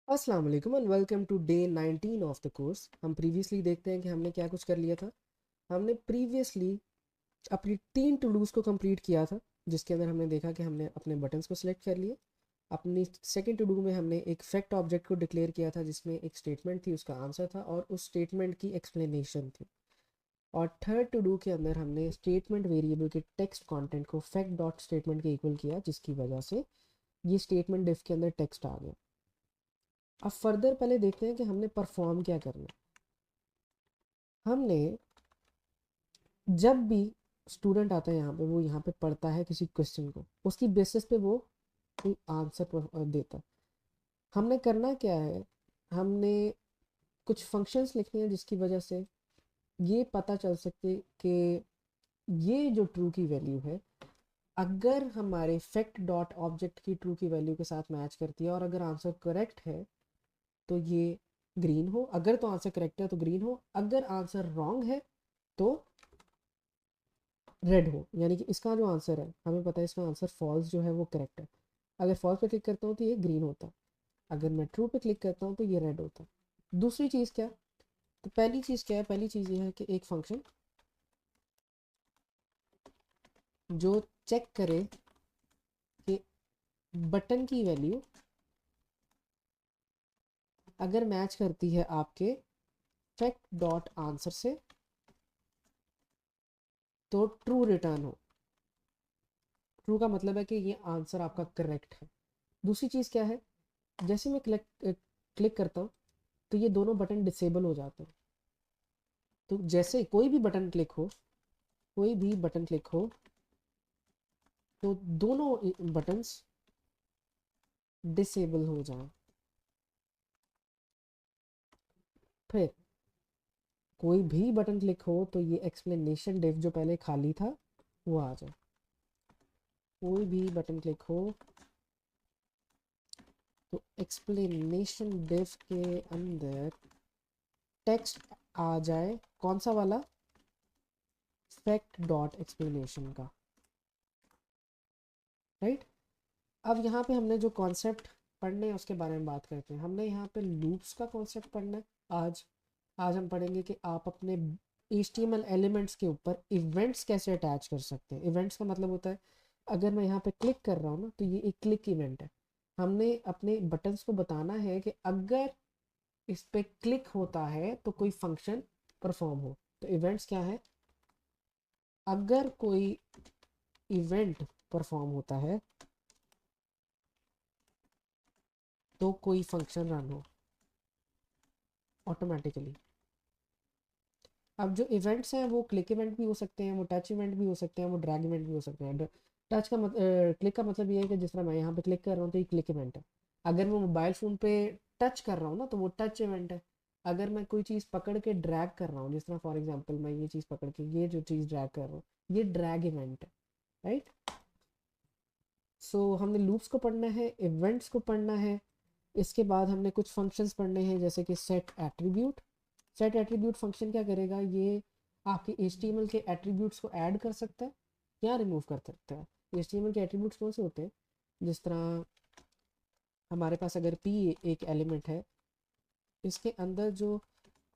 अस्सलाम वालेकुम and welcome to day 19 of the course. हम प्रीवियसली देखते हैं कि हमने क्या कुछ कर लिया था। हमने प्रीवियसली अपनी 3 टू डूज़ को कंप्लीट किया था, जिसके अंदर हमने देखा कि हमने अपने बटन्स को सिलेक्ट कर लिए। अपनी सेकंड टू डू में हमने एक फैक्ट ऑब्जेक्ट को डिक्लेयर किया था, जिसमें एक स्टेटमेंट थी, उसका आंसर था और उस स्टेटमेंट की एक्सप्लेनेशन थी। और थर्ड टू डू के अंदर हमने स्टेटमेंट वेरिएबल के टेक्स्ट कंटेंट को फैक्ट डॉट स्टेटमेंट के इक्वल किया, जिसकी वजह से ये स्टेटमेंट डिफ के अंदर टेक्स्ट आ गया। अब फर्दर पहले देखते हैं कि हमने परफॉर्म क्या करना है। हमने जब भी स्टूडेंट आता है यहाँ पे, वो यहाँ पे पढ़ता है किसी क्वेश्चन को, उसकी बेसिस पे वो कोई आंसर देता है। हमने करना क्या है, हमने कुछ फंक्शंस लिखने हैं जिसकी वजह से ये पता चल सके कि ये जो ट्रू की वैल्यू है, अगर हमारे फैक्ट डॉट ऑब्जेक्ट की ट्रू की वैल्यू के साथ मैच करती है और अगर आंसर करेक्ट है तो ये ग्रीन हो, अगर तो आंसर करेक्ट है तो ग्रीन हो, अगर आंसर रॉन्ग है तो रेड हो। यानी कि इसका जो आंसर है, हमें पता है इसका आंसर फॉल्स जो है वो करेक्ट है। अगर फॉल्स पे क्लिक करता हूँ तो ये ग्रीन होता है, अगर मैं ट्रू पे क्लिक करता हूँ तो ये रेड होता है। दूसरी चीज़ क्या, तो पहली चीज़ क्या है, पहली चीज़ ये है कि एक फंक्शन जो चेक करे कि बटन की वैल्यू अगर मैच करती है आपके फैक्ट डॉट आंसर से तो ट्रू रिटर्न हो। ट्रू का मतलब है कि ये आंसर आपका करेक्ट है। दूसरी चीज़ क्या है, जैसे मैं क्लिक करता हूँ तो ये दोनों बटन डिसेबल हो जाते हैं। तो जैसे कोई भी बटन क्लिक हो, कोई भी बटन क्लिक हो तो दोनों बटन्स डिसेबल हो जाएं। फिर कोई भी बटन क्लिक हो तो ये एक्सप्लेनेशन डिव जो पहले खाली था वो आ जाए। कोई भी बटन क्लिक हो तो एक्सप्लेनेशन डिव के अंदर टेक्स्ट आ जाए, कौन सा वाला, फैक्ट डॉट एक्सप्लेनेशन का, राइट। अब यहाँ पे हमने जो कॉन्सेप्ट पढ़ने हैं उसके बारे में बात करते हैं। हमने यहाँ पे लूप्स का कॉन्सेप्ट पढ़ना है आज। आज हम पढ़ेंगे कि आप अपने HTML एलिमेंट्स के ऊपर इवेंट्स कैसे अटैच कर सकते हैं। इवेंट्स का मतलब होता है, अगर मैं यहाँ पे क्लिक कर रहा हूँ ना तो ये एक क्लिक इवेंट है। हमने अपने बटन्स को बताना है कि अगर इस पे क्लिक होता है तो कोई फंक्शन परफॉर्म हो। तो इवेंट्स क्या है, अगर कोई इवेंट परफॉर्म होता है तो कोई फंक्शन रन हो ऑटोमेटिकली। अब जो इवेंट्स हैं वो क्लिक इवेंट भी हो सकते हैं, वो टच इवेंट भी हो सकते हैं, वो ड्रैग इवेंट भी हो सकते हैं। टच का क्लिक का मतलब ये है कि जिस तरह मैं यहाँ पे क्लिक कर रहा हूँ तो ये क्लिक इवेंट है। अगर मैं मोबाइल फ़ोन पे टच कर रहा हूँ ना तो वो टच इवेंट है। अगर मैं कोई चीज़ पकड़ के ड्रैग कर रहा हूँ, जिस तरह फॉर एग्जांपल मैं ये चीज़ पकड़ के ये जो चीज़ ड्रैग कर रहा हूँ, ये ड्रैग इवेंट है, राइट। सो हमने लूप्स को पढ़ना है, इवेंट्स को पढ़ना है। इसके बाद हमने कुछ फंक्शंस पढ़ने हैं, जैसे कि set attribute. Set attribute function क्या करेगा, ये आपके HTML के एट्रीब्यूट्स को ऐड कर सकता है या रिमूव कर सकता है। HTML के एट्रीब्यूट्स कौन से होते हैं, जिस तरह हमारे पास अगर p एक एलिमेंट है, इसके अंदर जो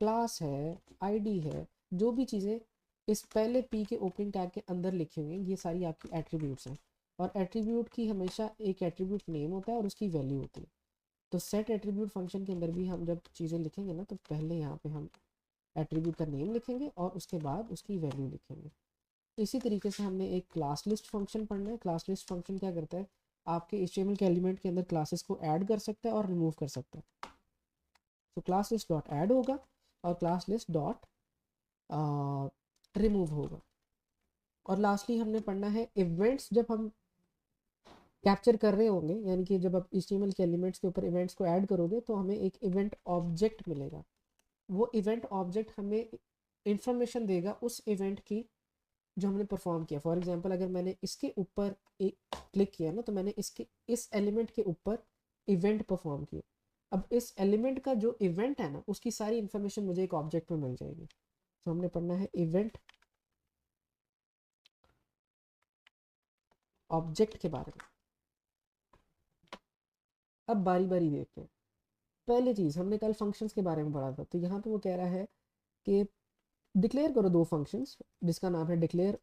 क्लास है, आईडी है, जो भी चीज़ें इस पहले p के ओपनिंग टैग के अंदर लिखी हुई हैं, ये सारी आपकी एट्रीब्यूट्स हैं। और एट्रीब्यूट की हमेशा एक एट्रीब्यूट नेम होता है और उसकी वैल्यू होती है। तो सेट एट्रीब्यूट फंक्शन के अंदर भी हम जब चीज़ें लिखेंगे ना तो पहले यहाँ पे हम एट्रीब्यूट का नेम लिखेंगे और उसके बाद उसकी वैल्यू लिखेंगे। इसी तरीके से हमने एक क्लास लिस्ट फंक्शन पढ़ना है। क्लास लिस्ट फंक्शन क्या करता है, आपके HTML के एलिमेंट के अंदर क्लासेस को ऐड कर सकता है और रिमूव कर सकता है। तो क्लास लिस्ट डॉट ऐड होगा और क्लास लिस्ट डॉट रिमूव होगा। और लास्टली हमने पढ़ना है इवेंट्स। जब हम कैप्चर कर रहे होंगे, यानी कि जब आप HTML के एलिमेंट्स के ऊपर इवेंट्स को ऐड करोगे तो हमें एक इवेंट ऑब्जेक्ट मिलेगा। वो इवेंट ऑब्जेक्ट हमें इंफॉर्मेशन देगा उस इवेंट की जो हमने परफॉर्म किया। फॉर एग्जांपल अगर मैंने इसके ऊपर एक क्लिक किया ना तो मैंने इसके इस एलिमेंट के ऊपर इवेंट परफॉर्म किया। अब इस एलिमेंट का जो इवेंट है ना उसकी सारी इंफॉर्मेशन मुझे एक ऑब्जेक्ट में मिल जाएगी। तो हमने पढ़ना है इवेंट ऑब्जेक्ट के बारे में। अब बारी बारी देखते हैं। पहली चीज़ हमने कल फंक्शंस के बारे में पढ़ा था, तो यहाँ पे वो कह रहा है कि डिक्लेयर करो दो फंक्शंस जिसका नाम है डिक्लेयर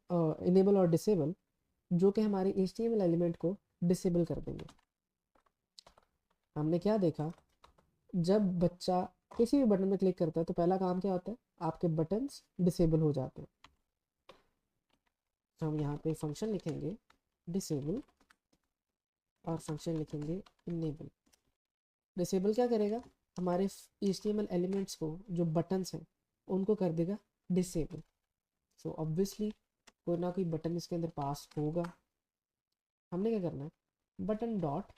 इनेबल और डिसेबल, जो कि हमारे HTML एलिमेंट को डिसेबल कर देंगे। हमने क्या देखा, जब बच्चा किसी भी बटन में क्लिक करता है तो पहला काम क्या होता है, आपके बटन्स डिसेबल हो जाते हैं। तो हम यहाँ पे फंक्शन लिखेंगे डिसेबल और फंक्शन लिखेंगे इनेबल। डिसेबल क्या करेगा, हमारे HTML एलिमेंट्स को, जो बटन्स हैं उनको कर देगा डिसेबल। सो ऑब्वियसली कोई ना कोई बटन इसके अंदर पास होगा। हमने क्या करना है, बटन डॉट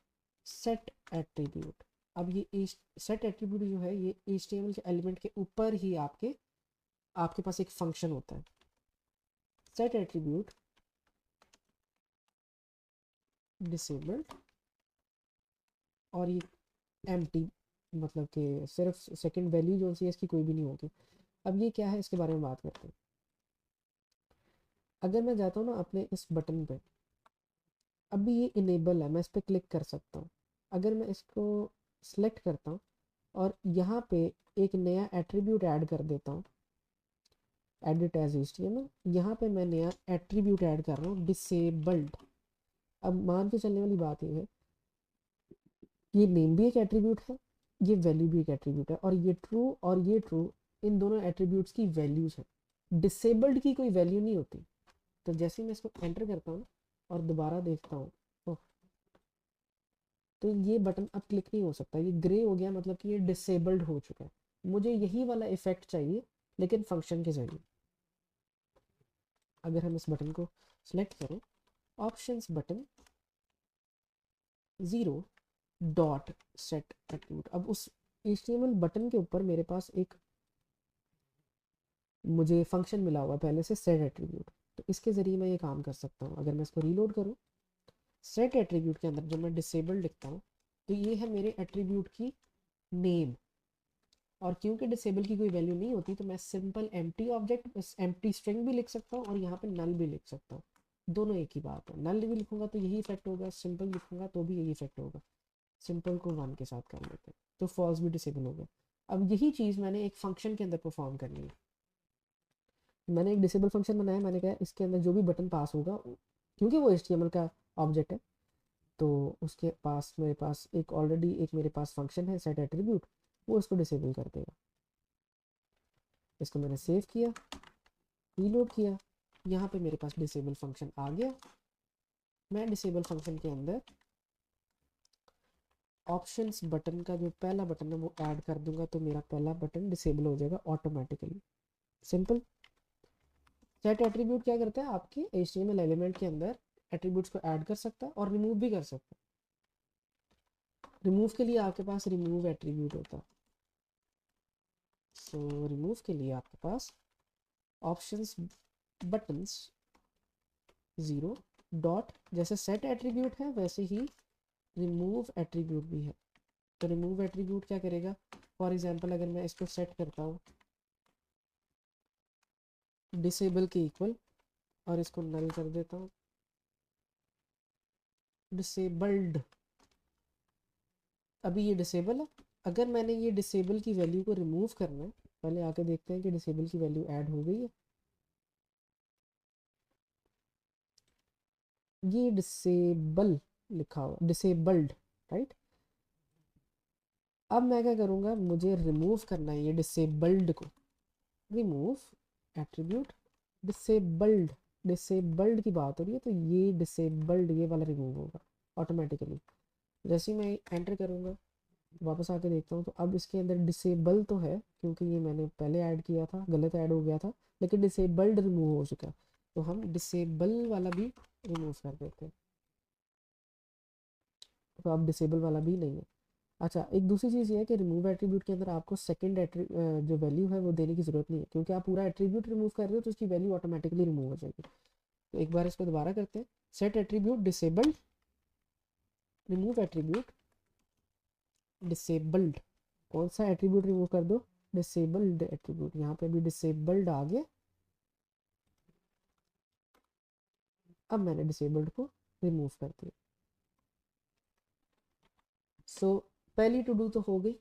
सेट एट्रीब्यूट। अब ये सेट एट्रीब्यूट जो है ये HTML के एलिमेंट के ऊपर ही आपके आपके पास एक फंक्शन होता है। सेट एट्रीब्यूट डिसेबल्ड और ये एम्प्टी, मतलब कि सिर्फ सेकंड वैल्यू जो सी है इसकी कोई भी नहीं होगी। अब ये क्या है इसके बारे में बात करते हैं। अगर मैं जाता हूँ ना अपने इस बटन पे, अभी ये इनेबल है, मैं इस पर क्लिक कर सकता हूँ। अगर मैं इसको सिलेक्ट करता हूँ और यहाँ पे एक नया एट्रीब्यूट ऐड कर देता हूँ, एडिट एज HTML, यहाँ पे मैं नया एट्रीब्यूट ऐड कर रहा हूँ डिसेबल्ड। अब मान के चलने वाली बात ये है, ये नेम भी एक एट्रीब्यूट है, ये वैल्यू भी एक एट्रीब्यूट है, और ये ट्रू और ये ट्रू, इन दोनों एट्रीब्यूट्स की वैल्यूज है। डिसेबल्ड की कोई वैल्यू नहीं होती। तो जैसे ही मैं इसको एंटर करता हूँ और दोबारा देखता हूँ, तो ये बटन अब क्लिक नहीं हो सकता, ये ग्रे हो गया, मतलब कि ये डिसेबल्ड हो चुका है। मुझे यही वाला इफेक्ट चाहिए लेकिन फंक्शन के जरिए। अगर हम इस बटन को सिलेक्ट करें, options button 0 dot set attribute, अब उस HTML बटन के ऊपर मेरे पास एक मुझे फंक्शन मिला हुआ है पहले से, सेट एट्रीब्यूट। तो इसके ज़रिए मैं ये काम कर सकता हूँ। अगर मैं इसको रीलोड करूँ, सेट एट्रीब्यूट के अंदर जब मैं डिसेबल लिखता हूँ तो ये है मेरे एट्रीब्यूट की नेम, और क्योंकि डिसेबल की कोई वैल्यू नहीं होती तो मैं simple empty object empty string भी लिख सकता हूँ और यहाँ पे नल भी लिख सकता हूँ। दोनों एक ही बात है, नल भी लिखूंगा तो यही इफेक्ट होगा, सिंपल लिखूंगा तो भी यही इफेक्ट होगा। सिंपल को 1 के साथ कर लेते हैं तो फॉल्स भी डिसेबल हो गया। अब यही चीज़ मैंने एक फंक्शन के अंदर परफॉर्म करनी है। मैंने एक डिसेबल फंक्शन बनाया, मैंने कहा इसके अंदर जो भी बटन पास होगा, क्योंकि वो HTML का ऑब्जेक्ट है, तो उसके पास मेरे पास एक ऑलरेडी एक मेरे पास फंक्शन है सेट एट्रीब्यूट, वो इसको डिसेबल कर देगा। इसको मैंने सेव किया, रीलोड किया, यहाँ पे मेरे पास डिसेबल फंक्शन आ गया। मैं डिसेबल फंक्शन के अंदर ऑप्शंस बटन का जो पहला बटन है वो ऐड कर दूंगा, तो मेरा पहला बटन डिसेबल हो जाएगा ऑटोमेटिकली। सिंपल। सेट एट्रीब्यूट क्या करता है, आपके HTML एलिमेंट के अंदर एट्रीब्यूट्स को ऐड कर सकता है और रिमूव भी कर सकता है। रिमूव के लिए आपके पास रिमूव एट्रीब्यूट होता है। सो रिमूव के लिए आपके पास ऑप्शंस बटन्स 0 डॉट, जैसे सेट एट्रीब्यूट है वैसे ही रिमूव एट्रीब्यूट भी है। तो रिमूव एट्रीब्यूट क्या करेगा, फॉर एग्जांपल अगर मैं इसको सेट करता हूँ डिसेबल के इक्वल और इसको नल कर देता हूँ डिसेबल्ड, अभी ये डिसेबल है। अगर मैंने ये डिसेबल की वैल्यू को रिमूव करना है, पहले आके देखते हैं कि डिसेबल की वैल्यू ऐड हो गई है। ये डिसेबल लिखा हुआ, डिसेबल्ड, राइट। अब मैं क्या करूँगा, मुझे रिमूव करना है ये डिसेबल्ड को। रिमूव एट्रीब्यूट डिसेबल्ड, डिसेबल्ड की बात हो रही है तो ये डिसेबल्ड ये वाला रिमूव होगा ऑटोमेटिकली। जैसे ही मैं एंटर करूँगा, वापस आके देखता हूँ, तो अब इसके अंदर डिसेबल तो है क्योंकि ये मैंने पहले ऐड किया था, गलत ऐड हो गया था, लेकिन डिसेबल्ड रिमूव हो चुका है। तो हम डिसेबल वाला भी रिमूव कर देते हैं, तो अब डिसेबल वाला भी नहीं है। अच्छा, एक दूसरी चीज़ ये है कि रिमूव एट्रीब्यूट के अंदर आपको सेकंड जो वैल्यू है वो देने की ज़रूरत नहीं है, क्योंकि आप पूरा एट्रीब्यूट रिमूव कर रहे हो तो उसकी वैल्यू ऑटोमेटिकली रिमूव हो जाएगी। तो एक बार इसको दोबारा करते हैं, set attribute disabled, remove attribute disabled. कौन सा एट्रीब्यूट रिमूव कर दो, डिसेबल्ड एट्रीब्यूट। यहाँ पे भी डिसेबल्ड आ गया। अब मैंने डिसेबल्ड को रिमूव कर दिया। सो पहली टू डू तो हो गई।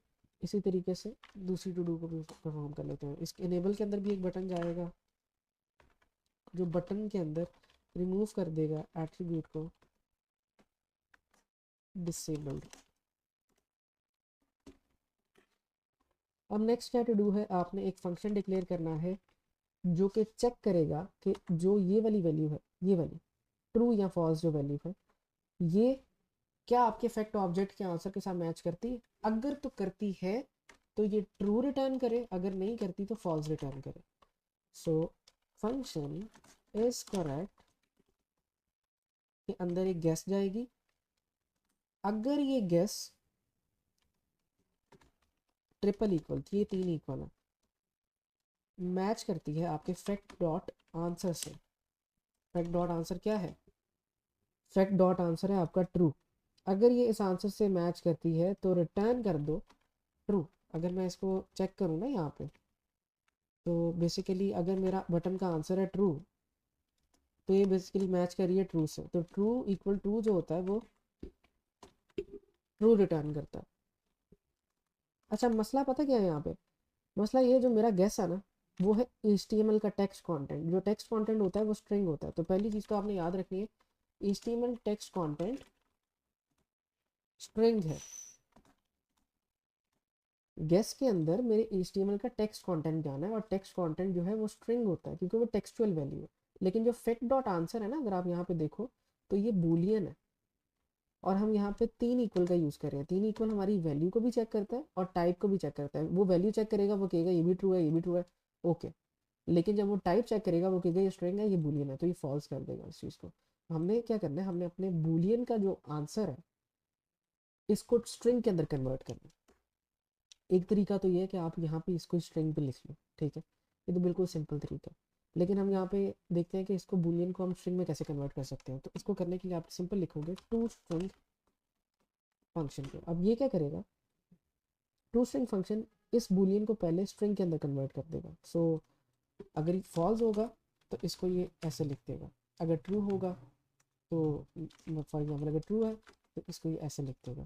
इसी तरीके से दूसरी टू डू को भी परफॉर्म कर लेते हैं। इस इनेबल के अंदर भी एक बटन जाएगा जो बटन के अंदर रिमूव कर देगा एट्रीब्यूट को डिसेबल्ड। अब नेक्स्ट क्या टू डू है, आपने एक फंक्शन डिक्लेयर करना है जो कि चेक करेगा कि जो ये वाली वैल्यू है, ये वाली ट्रू या फॉल्स जो वैल्यू है, ये क्या आपके फैक्ट ऑब्जेक्ट के आंसर के साथ मैच करती है। अगर तो करती है तो ये ट्रू रिटर्न करे, अगर नहीं करती तो फॉल्स रिटर्न करे। सो फंक्शन इज करेक्ट के अंदर एक गेस जाएगी। अगर ये गेस ट्रिपल इक्वल, ये तीन इक्वल है, मैच करती है आपके फैक्ट डॉट आंसर से। फैक्ट डॉट आंसर क्या है, फैक्ट डॉट आंसर है आपका ट्रू। अगर ये इस आंसर से मैच करती है तो रिटर्न कर दो ट्रू। अगर मैं इसको चेक करूँ ना यहाँ पे, तो बेसिकली अगर मेरा बटन का आंसर है ट्रू तो ये बेसिकली मैच कर रही है ट्रू से, तो ट्रू इक्वल टू जो होता है वो ट्रू रिटर्न करता है। अच्छा मसला पता क्या है यहाँ पे, मसला ये जो मेरा गेस है ना वो है HTML का टेक्स्ट कंटेंट। जो टेक्स्ट कंटेंट होता है वो स्ट्रिंग होता है। तो पहली चीज़ तो आपने याद रखनी है, HTML टेक्स्ट कंटेंट स्ट्रिंग है। गेस के अंदर मेरे HTML का टेक्स्ट कंटेंट जाना है और टेक्स्ट कंटेंट जो है वो स्ट्रिंग होता है क्योंकि वो टेक्सचुअल वैल्यू है। लेकिन जो फैक्ट डॉट आंसर है ना, अगर आप यहाँ पे देखो तो ये बूलियन है और हम यहाँ पे तीन इक्वल का यूज़ कर रहे हैं। तीन इक्वल हमारी वैल्यू को भी चेक करता है और टाइप को भी चेक करता है। वो वैल्यू चेक करेगा, वो कहेगा ये भी ट्रू है, ये भी ट्रू है, ओके। लेकिन जब वो टाइप चेक करेगा वो कहेगा ये स्ट्रिंग है, ये बूलियन है, तो ये फॉल्स कर देगा इस चीज़ को। हमने क्या करना है, हमने अपने बूलियन का जो आंसर है इसको स्ट्रिंग के अंदर कन्वर्ट करना है। एक तरीका तो ये है कि आप यहाँ पे इसको स्ट्रिंग पे लिख लो, ठीक है, ये तो बिल्कुल सिंपल तरीका है। लेकिन हम यहाँ पे देखते हैं कि इसको बूलियन को हम स्ट्रिंग में कैसे कन्वर्ट कर सकते हैं। तो इसको करने के लिए आप सिंपल लिखोगे टू स्ट्रिंग फंक्शन को। अब ये क्या करेगा, टू स्ट्रिंग फंक्शन इस बूलियन को पहले स्ट्रिंग के अंदर कन्वर्ट कर देगा। सो अगर ये फॉल्स होगा तो इसको ये ऐसे लिख देगा, अगर ट्रू होगा तो फॉर एग्जाम्पल अगर ट्रू है तो इसको ये ऐसे लिख देगा।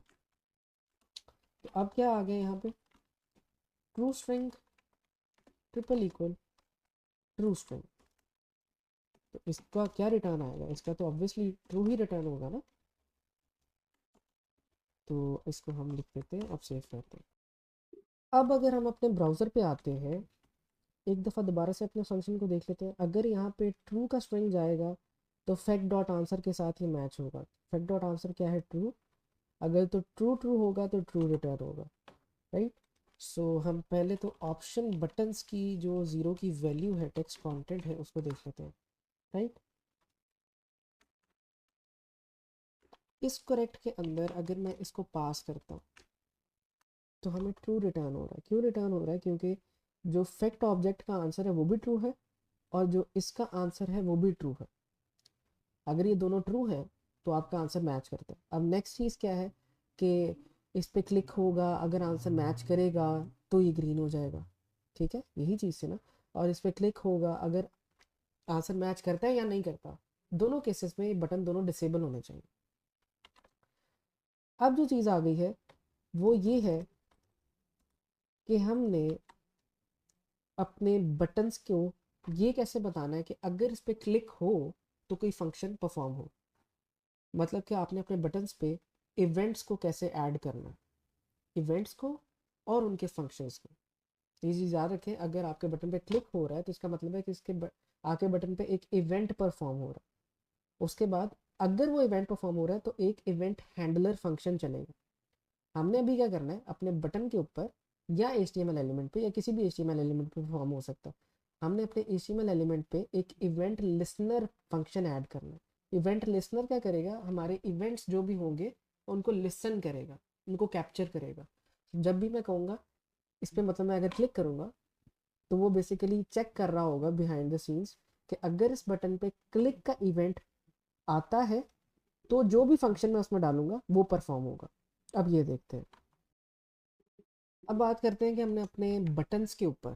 तो अब क्या आ गया यहाँ पे, true string triple equal true string. तो इसका क्या रिटर्न आएगा, इसका तो ऑब्वियसली ट्रू ही रिटर्न होगा ना। तो इसको हम लिख देते हैं, अब सेव करते हैं। अब अगर हम अपने ब्राउज़र पे आते हैं, एक दफ़ा दोबारा से अपने फंक्शन को देख लेते हैं। अगर यहाँ पे ट्रू का स्ट्रिंग जाएगा तो फैक्ट डॉट आंसर के साथ ये मैच होगा। फैक्ट डॉट आंसर क्या है, ट्रू। अगर तो ट्रू ट्रू होगा तो ट्रू रिटर्न होगा, राइट। सो हम पहले तो ऑप्शन बटन्स की जो ज़ीरो की वैल्यू है, टेक्स्ट कंटेंट है, उसको देख लेते हैं, राइट। इस करेक्ट के अंदर अगर मैं इसको पास करता हूँ तो हमें ट्रू रिटर्न हो रहा है। क्यों रिटर्न हो रहा है, क्योंकि जो फैक्ट ऑब्जेक्ट का आंसर है वो भी ट्रू है और जो इसका आंसर है वो भी ट्रू है। अगर ये दोनों ट्रू है तो आपका आंसर मैच करता है। अब नेक्स्ट चीज़ क्या है कि इस पर क्लिक होगा, अगर आंसर मैच करेगा तो ये ग्रीन हो जाएगा, ठीक है, यही चीज़ है ना। और इस पर क्लिक होगा, अगर आंसर मैच करता है या नहीं करता, दोनों केसेस में ये बटन दोनों डिसेबल होने चाहिए। अब जो चीज़ आ गई है वो ये है कि हमने अपने बटन्स को ये कैसे बताना है कि अगर इस पर क्लिक हो तो कोई फंक्शन परफॉर्म हो। मतलब कि आपने अपने बटन्स पे इवेंट्स को कैसे ऐड करना है, इवेंट्स को और उनके फंक्शंस को। ये चीज़ याद रखें, अगर आपके बटन पे क्लिक हो रहा है तो इसका मतलब है कि आपके बटन पे एक इवेंट परफॉर्म हो रहा है। उसके बाद अगर वो इवेंट परफॉर्म हो रहा है तो एक इवेंट हैंडलर फंक्शन चलेगा। हमने अभी क्या करना है, अपने बटन के ऊपर या HTML एलिमेंट पे या किसी भी HTML एलिमेंट पे परफॉर्म हो सकता है, हमने अपने HTML एलिमेंट पे एक इवेंट लिसनर फंक्शन ऐड करना है। इवेंट लिसनर क्या करेगा, हमारे इवेंट्स जो भी होंगे उनको लिसन करेगा, उनको कैप्चर करेगा। जब भी मैं कहूँगा इस पर, मतलब मैं अगर क्लिक करूँगा तो वो बेसिकली चेक कर रहा होगा बिहाइंड द सीन्स कि अगर इस बटन पे क्लिक का इवेंट आता है तो जो भी फंक्शन मैं उसमें डालूंगा वो परफॉर्म होगा। अब ये देखते हैं। अब बात करते हैं कि हमने अपने बटन्स के ऊपर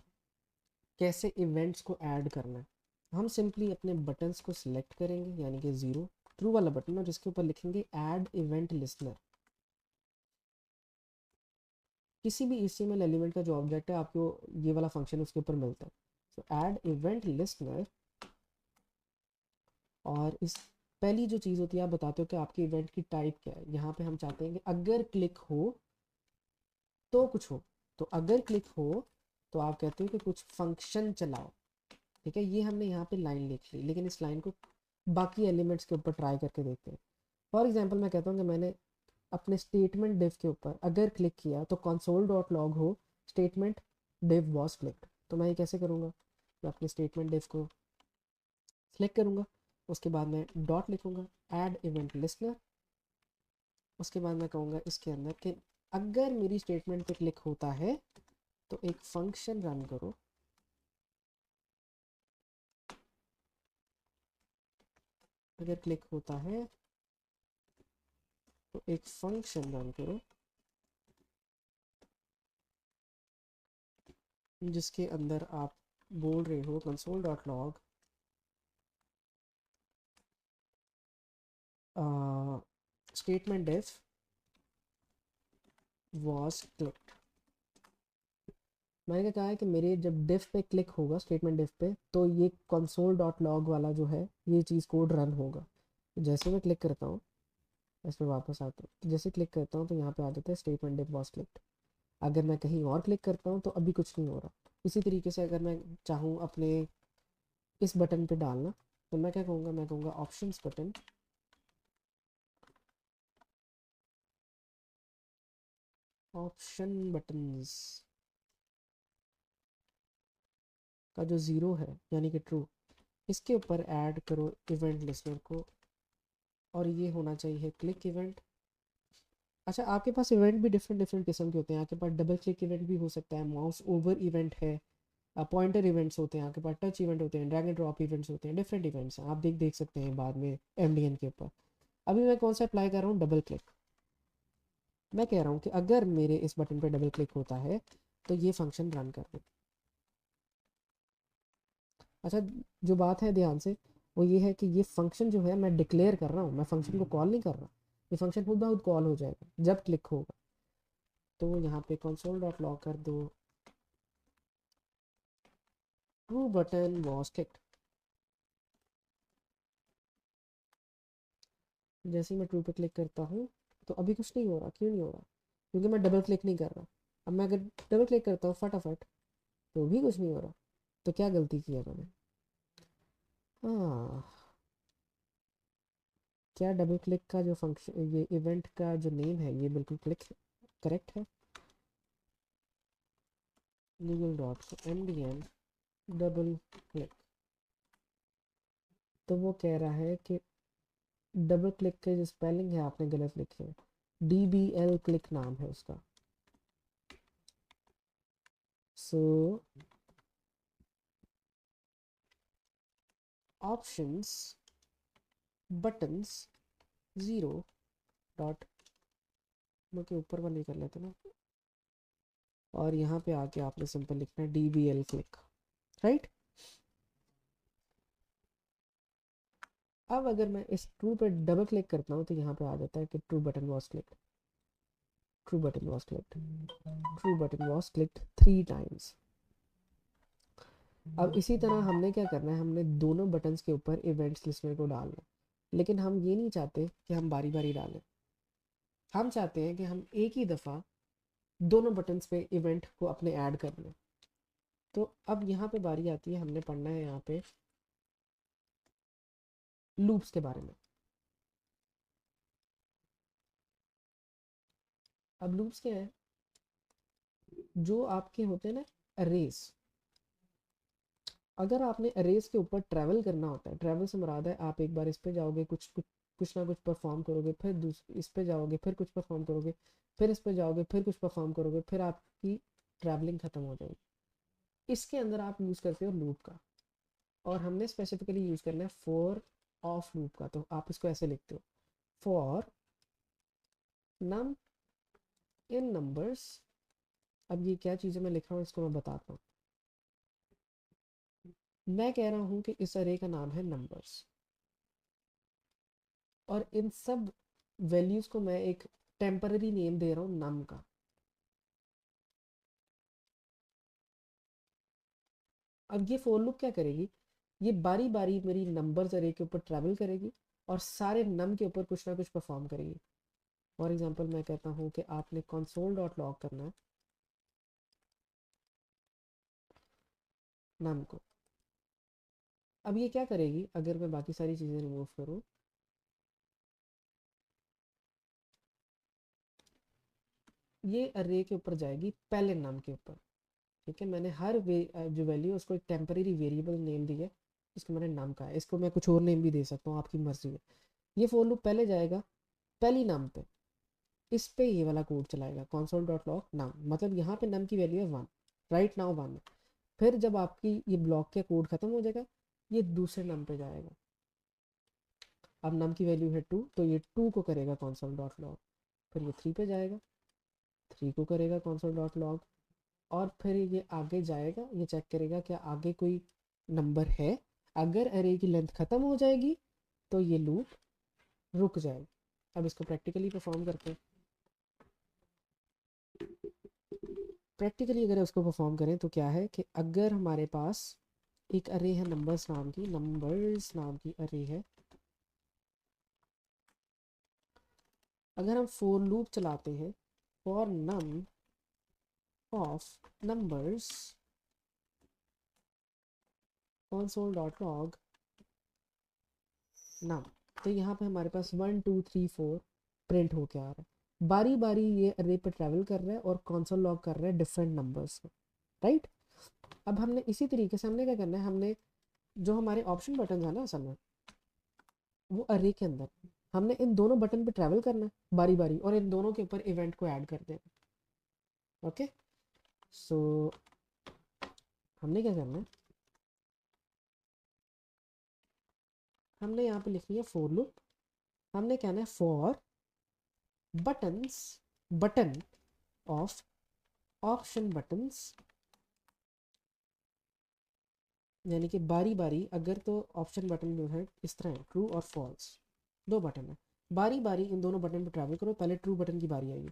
कैसे इवेंट्स को ऐड करना है। हम सिंपली अपने बटन्स को सिलेक्ट करेंगे, यानी कि ज़ीरो ट्रू वाला बटन, और जिसके ऊपर लिखेंगे ऐड इवेंट लिसनर। किसी भी HTML एलिमेंट का जो ऑब्जेक्ट है आपको ये वाला फंक्शन उसके ऊपर मिलता है। सो ऐड इवेंट लिस्टनर, और इस पहली जो चीज़ होती है आप बताते हो कि आपके इवेंट की टाइप क्या है। यहाँ पे हम चाहते हैं कि अगर क्लिक हो तो कुछ हो, तो अगर क्लिक हो तो आप कहते हो कि कुछ फंक्शन चलाओ। ठीक है, ये हमने यहाँ पे लाइन लिख ली, लेकिन इस लाइन को बाकी एलिमेंट्स के ऊपर ट्राई करके देखते हैं। फॉर एग्जांपल मैं कहता हूँ कि मैंने अपने स्टेटमेंट डिव के ऊपर अगर क्लिक किया तो कंसोल डॉट लॉग हो स्टेटमेंट डिव वॉज क्लिक्ड। तो मैं ये कैसे करूँगा, मैं अपने स्टेटमेंट डिव को सिलेक्ट करूँगा, उसके बाद मैं डॉट लिखूँगा ऐड इवेंट लिस्टनर, उसके बाद मैं कहूँगा इसके अंदर कि अगर मेरी स्टेटमेंट पे क्लिक होता है तो एक फंक्शन रन करो, अगर क्लिक होता है तो एक फंक्शन रन करो जिसके अंदर आप बोल रहे हो console dot log statement diff was clicked. मैंने क्या कहा है कि मेरे जब डिफ पे क्लिक होगा स्टेटमेंट डिफ पे तो ये कंसोल डॉट लॉग वाला जो है ये चीज़ कोड रन होगा। तो जैसे मैं क्लिक करता हूँ इस पर वापस आता हूँ, तो जैसे क्लिक करता हूँ तो यहाँ पे आ जाता है स्टेटमेंट डिफ वॉज क्लिक्ड। अगर मैं कहीं और क्लिक करता हूँ तो अभी कुछ नहीं हो रहा। इसी तरीके से अगर मैं चाहूँ अपने इस बटन पे डालना तो मैं क्या कहूँगा, मैं कहूँगा ऑप्शंस बटन, ऑप्शन बटन्स का जो ज़ीरो है यानी कि ट्रू, इसके ऊपर ऐड करो इवेंट लिस्टनर को, और ये होना चाहिए क्लिक इवेंट। अच्छा, आपके पास इवेंट भी डिफरेंट डिफरेंट किस्म के होते हैं। आपके पास डबल क्लिक इवेंट भी हो सकता है, माउस ओवर इवेंट है, पॉइंटर इवेंट्स होते हैं, आपके पास टच इवेंट होते हैं, ड्रैग एंड ड्रॉप इवेंट्स होते हैं, डिफरेंट इवेंट्स हैं, आप देख सकते हैं बाद में MDN के ऊपर। अभी मैं कौन सा अप्लाई कर रहा हूँ, डबल क्लिक। मैं कह रहा हूँ कि अगर मेरे इस बटन पर डबल क्लिक होता है तो ये फंक्शन रन कर दे। अच्छा, जो बात है ध्यान से वो ये है कि ये फंक्शन जो है मैं डिक्लेयर कर रहा हूँ, मैं फंक्शन को कॉल नहीं कर रहा। ये फंक्शन खुद ब खुद कॉल हो जाएगा जब क्लिक होगा। तो यहाँ पे कंसोल डॉट लॉग कर दो ट्रू बटन वॉज क्लिक्ड। जैसे ही मैं ट्रू पे क्लिक करता हूँ तो अभी कुछ नहीं हो रहा। क्यों नहीं हो रहा, क्योंकि मैं डबल क्लिक नहीं कर रहा। अब मैं अगर डबल क्लिक करता हूँ फटाफट तो भी कुछ नहीं हो रहा। तो क्या गलती की है मैंने, हाँ, क्या डबल क्लिक का जो फंक्शन, ये इवेंट का जो नेम है ये बिल्कुल क्लिक करेक्ट है। Google dot MDN double click, तो वो कह रहा है कि डबल क्लिक के जो स्पेलिंग है आपने गलत लिखे है, DBL क्लिक नाम है उसका। So options buttons zero dot के ऊपर वाले कर लेते ना, और यहाँ पे आके आपने सिंपल लिखना है DBL क्लिक, राइट। अब अगर मैं इस ट्रू पे डबल क्लिक करता हूँ तो यहाँ पे आ जाता है कि true button was clicked, true button was clicked, true button was clicked 3 times. अब इसी तरह हमने क्या करना है, हमने दोनों बटन्स के ऊपर इवेंट्स लिस्टनर को डालना है। लेकिन हम ये नहीं चाहते कि हम बारी बारी डालें, हम चाहते हैं कि हम एक ही दफ़ा दोनों बटन्स पे इवेंट को अपने ऐड कर लें। तो अब यहाँ पे बारी आती है, हमने पढ़ना है यहाँ पे लूप्स के बारे में। अब लूप्स क्या है, जो आपके होते हैं ना अरेज। अगर आपने अरेज के ऊपर ट्रैवल करना होता है, ट्रैवल से मुराद है आप एक बार इस पे जाओगे, कुछ ना कुछ परफॉर्म करोगे, फिर इस पे जाओगे, फिर कुछ परफॉर्म करोगे, फिर इस पे जाओगे, फिर कुछ परफॉर्म करोगे, फिर आपकी ट्रैवलिंग ख़त्म हो जाएगी। इसके अंदर आप यूज़ करते हो लूप का, और हमने स्पेसिफिकली यूज़ करना है फॉर ऑफ लूप का। तो आप इसको ऐसे लिखते हो, फॉर नम इन नंबर्स। अब ये क्या चीज़ें मैं लिख रहा हूँ इसको मैं बताता हूँ। मैं कह रहा हूँ कि इस अरे का नाम है नंबर्स, और इन सब वैल्यूज़ को मैं एक टेम्पररी नेम दे रहा हूँ नम का। अब ये फोर लूप क्या करेगी, ये बारी बारी मेरी नंबर्स अरे के ऊपर ट्रैवल करेगी और सारे नम के ऊपर कुछ ना कुछ परफॉर्म करेगी। फॉर एग्जांपल मैं कहता हूँ कि आपने कंसोल डॉट लॉग करना है नम को। अब ये क्या करेगी, अगर मैं बाकी सारी चीज़ें रिमूव करूँ, ये अरे के ऊपर जाएगी पहले नम के ऊपर। ठीक है, मैंने हर जो वैल्यू है उसको एक टेम्परेरी वेरिएबल नेम दी है, इसको मैंने नाम कहा है, इसको मैं कुछ और नेम भी दे सकता हूँ, आपकी मर्जी है। ये फोर लूप पहले जाएगा पहली नाम पे, इस पे ये वाला कोड चलाएगा console डॉट लॉग नाम, मतलब यहाँ पे नम की वैल्यू है 1, राइट नाउ 1। फिर जब आपकी ये ब्लॉक का कोड खत्म हो जाएगा, ये दूसरे नम पे जाएगा। अब नम की वैल्यू है 2, तो ये 2 को करेगा console डॉट लॉग, फिर ये 3 पे जाएगा, 3 को करेगा console डॉट लॉग, और फिर ये आगे जाएगा, ये चेक करेगा क्या आगे कोई नंबर है। अगर अरे की लेंथ ख़त्म हो जाएगी तो ये लूप रुक जाएगा। अब इसको प्रैक्टिकली परफॉर्म करते हैं। प्रैक्टिकली अगर उसको परफॉर्म करें तो क्या है कि अगर हमारे पास एक अरे है नंबर्स नाम की अरे है, अगर हम फोर लूप चलाते हैं for num of numbers console dot log num, तो यहाँ पे हमारे पास 1 2 3 4 प्रिंट होके आ रहा है। बारी बारी ये अरे पे ट्रैवल कर रहा है और console लॉग कर रहा है डिफरेंट नंबर्स को, राइट। अब हमने इसी तरीके से हमने क्या करना है, हमने जो हमारे ऑप्शन बटन है ना असल में वो अरे के अंदर, हमने इन दोनों बटन पे ट्रैवल करना है बारी बारी और इन दोनों के ऊपर इवेंट को ऐड कर देना। ओके, सो हमने क्या करना है, हमने यहाँ पे लिखनी है फोर लूप। हमने कहना है for buttons button of option buttons, यानी कि बारी बारी अगर तो ऑप्शन बटन जो है इस तरह है ट्रू और फॉल्स, दो बटन है, बारी बारी इन दोनों बटन पे ट्रैवल करो, पहले ट्रू बटन की बारी आएगी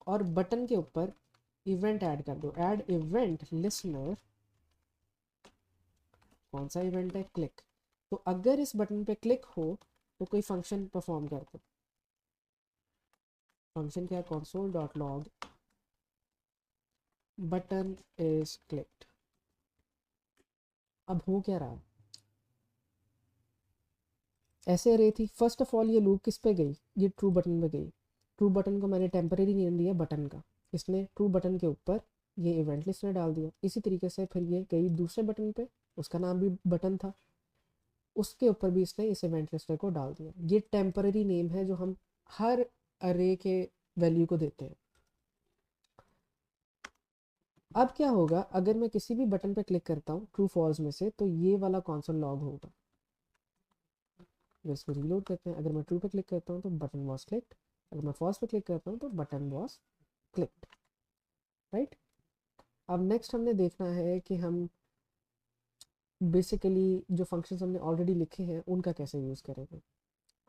और बटन के ऊपर इवेंट ऐड कर दो, ऐड इवेंट लिसनर। कौन सा इवेंट है, क्लिक। तो अगर इस बटन पे क्लिक हो तो कोई फंक्शन परफॉर्म कर दो। फंक्शन क्या है, console dot log button is clicked. अब हो क्या रहा है, ऐसे रही थी फर्स्ट ऑफ ऑल ये लूप किस पे गई, ये ट्रू बटन पे गई। ट्रू बटन को मैंने टेम्परेरी नेम दिया बटन का, इसने ट्रू बटन के ऊपर ये इवेंट लिस्टनर डाल दिया। इसी तरीके से फिर ये गई दूसरे बटन पे, उसका नाम भी बटन था, उसके ऊपर भी इसने इस इवेंट लिस्टनर को डाल दिया। ये टेम्परेरी नेम है जो हम हर अरे के वैल्यू को देते हैं। अब क्या होगा, अगर मैं किसी भी बटन पे क्लिक करता हूँ ट्रू फॉल्स में से, तो ये वाला console लॉग होगा। इसको रीलोड करते हैं, अगर मैं ट्रू पे क्लिक करता हूँ तो बटन वॉज क्लिक्ड, अगर मैं फॉल्स पे क्लिक करता हूँ तो बटन वॉज क्लिक्ड, राइट। अब नेक्स्ट हमने देखना है कि हम बेसिकली जो फंक्शंस हमने ऑलरेडी लिखे हैं उनका कैसे यूज़ करेंगे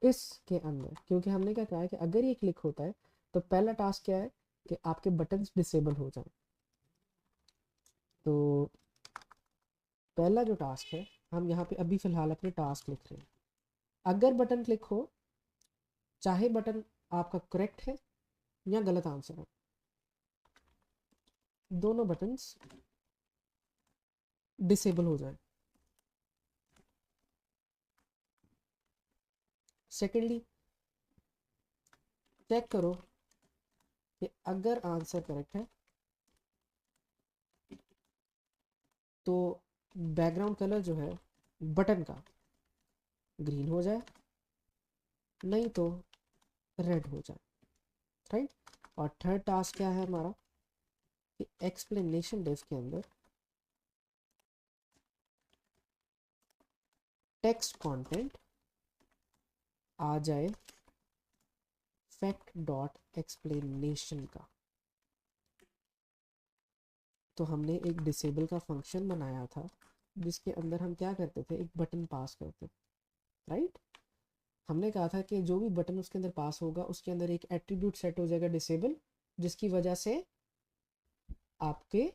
इसके अंदर, क्योंकि हमने क्या कहा है कि अगर ये क्लिक होता है तो पहला टास्क क्या है कि आपके बटन्स डिसेबल हो जाए। तो पहला जो टास्क है, हम यहाँ पे अभी फ़िलहाल अपने टास्क लिख रहे हैं। अगर बटन क्लिक हो, चाहे बटन आपका करेक्ट है या गलत आंसर है, दोनों बटन्स डिसेबल हो जाए। सेकेंडली चेक करो कि अगर आंसर करेक्ट है तो बैकग्राउंड कलर जो है बटन का ग्रीन हो जाए, नहीं तो रेड हो जाए, राइट। और थर्ड टास्क क्या है हमारा कि एक्सप्लेनेशन डिफ के अंदर टेक्स्ट कंटेंट आ जाए फैक्ट डॉट एक्सप्लेनेशन का। तो हमने एक डिसेबल का फंक्शन बनाया था जिसके अंदर हम क्या करते थे, एक बटन पास करते, राइट। हमने कहा था कि जो भी बटन उसके अंदर पास होगा उसके अंदर एक एट्रीब्यूट सेट हो जाएगा डिसेबल, जिसकी वजह से आपके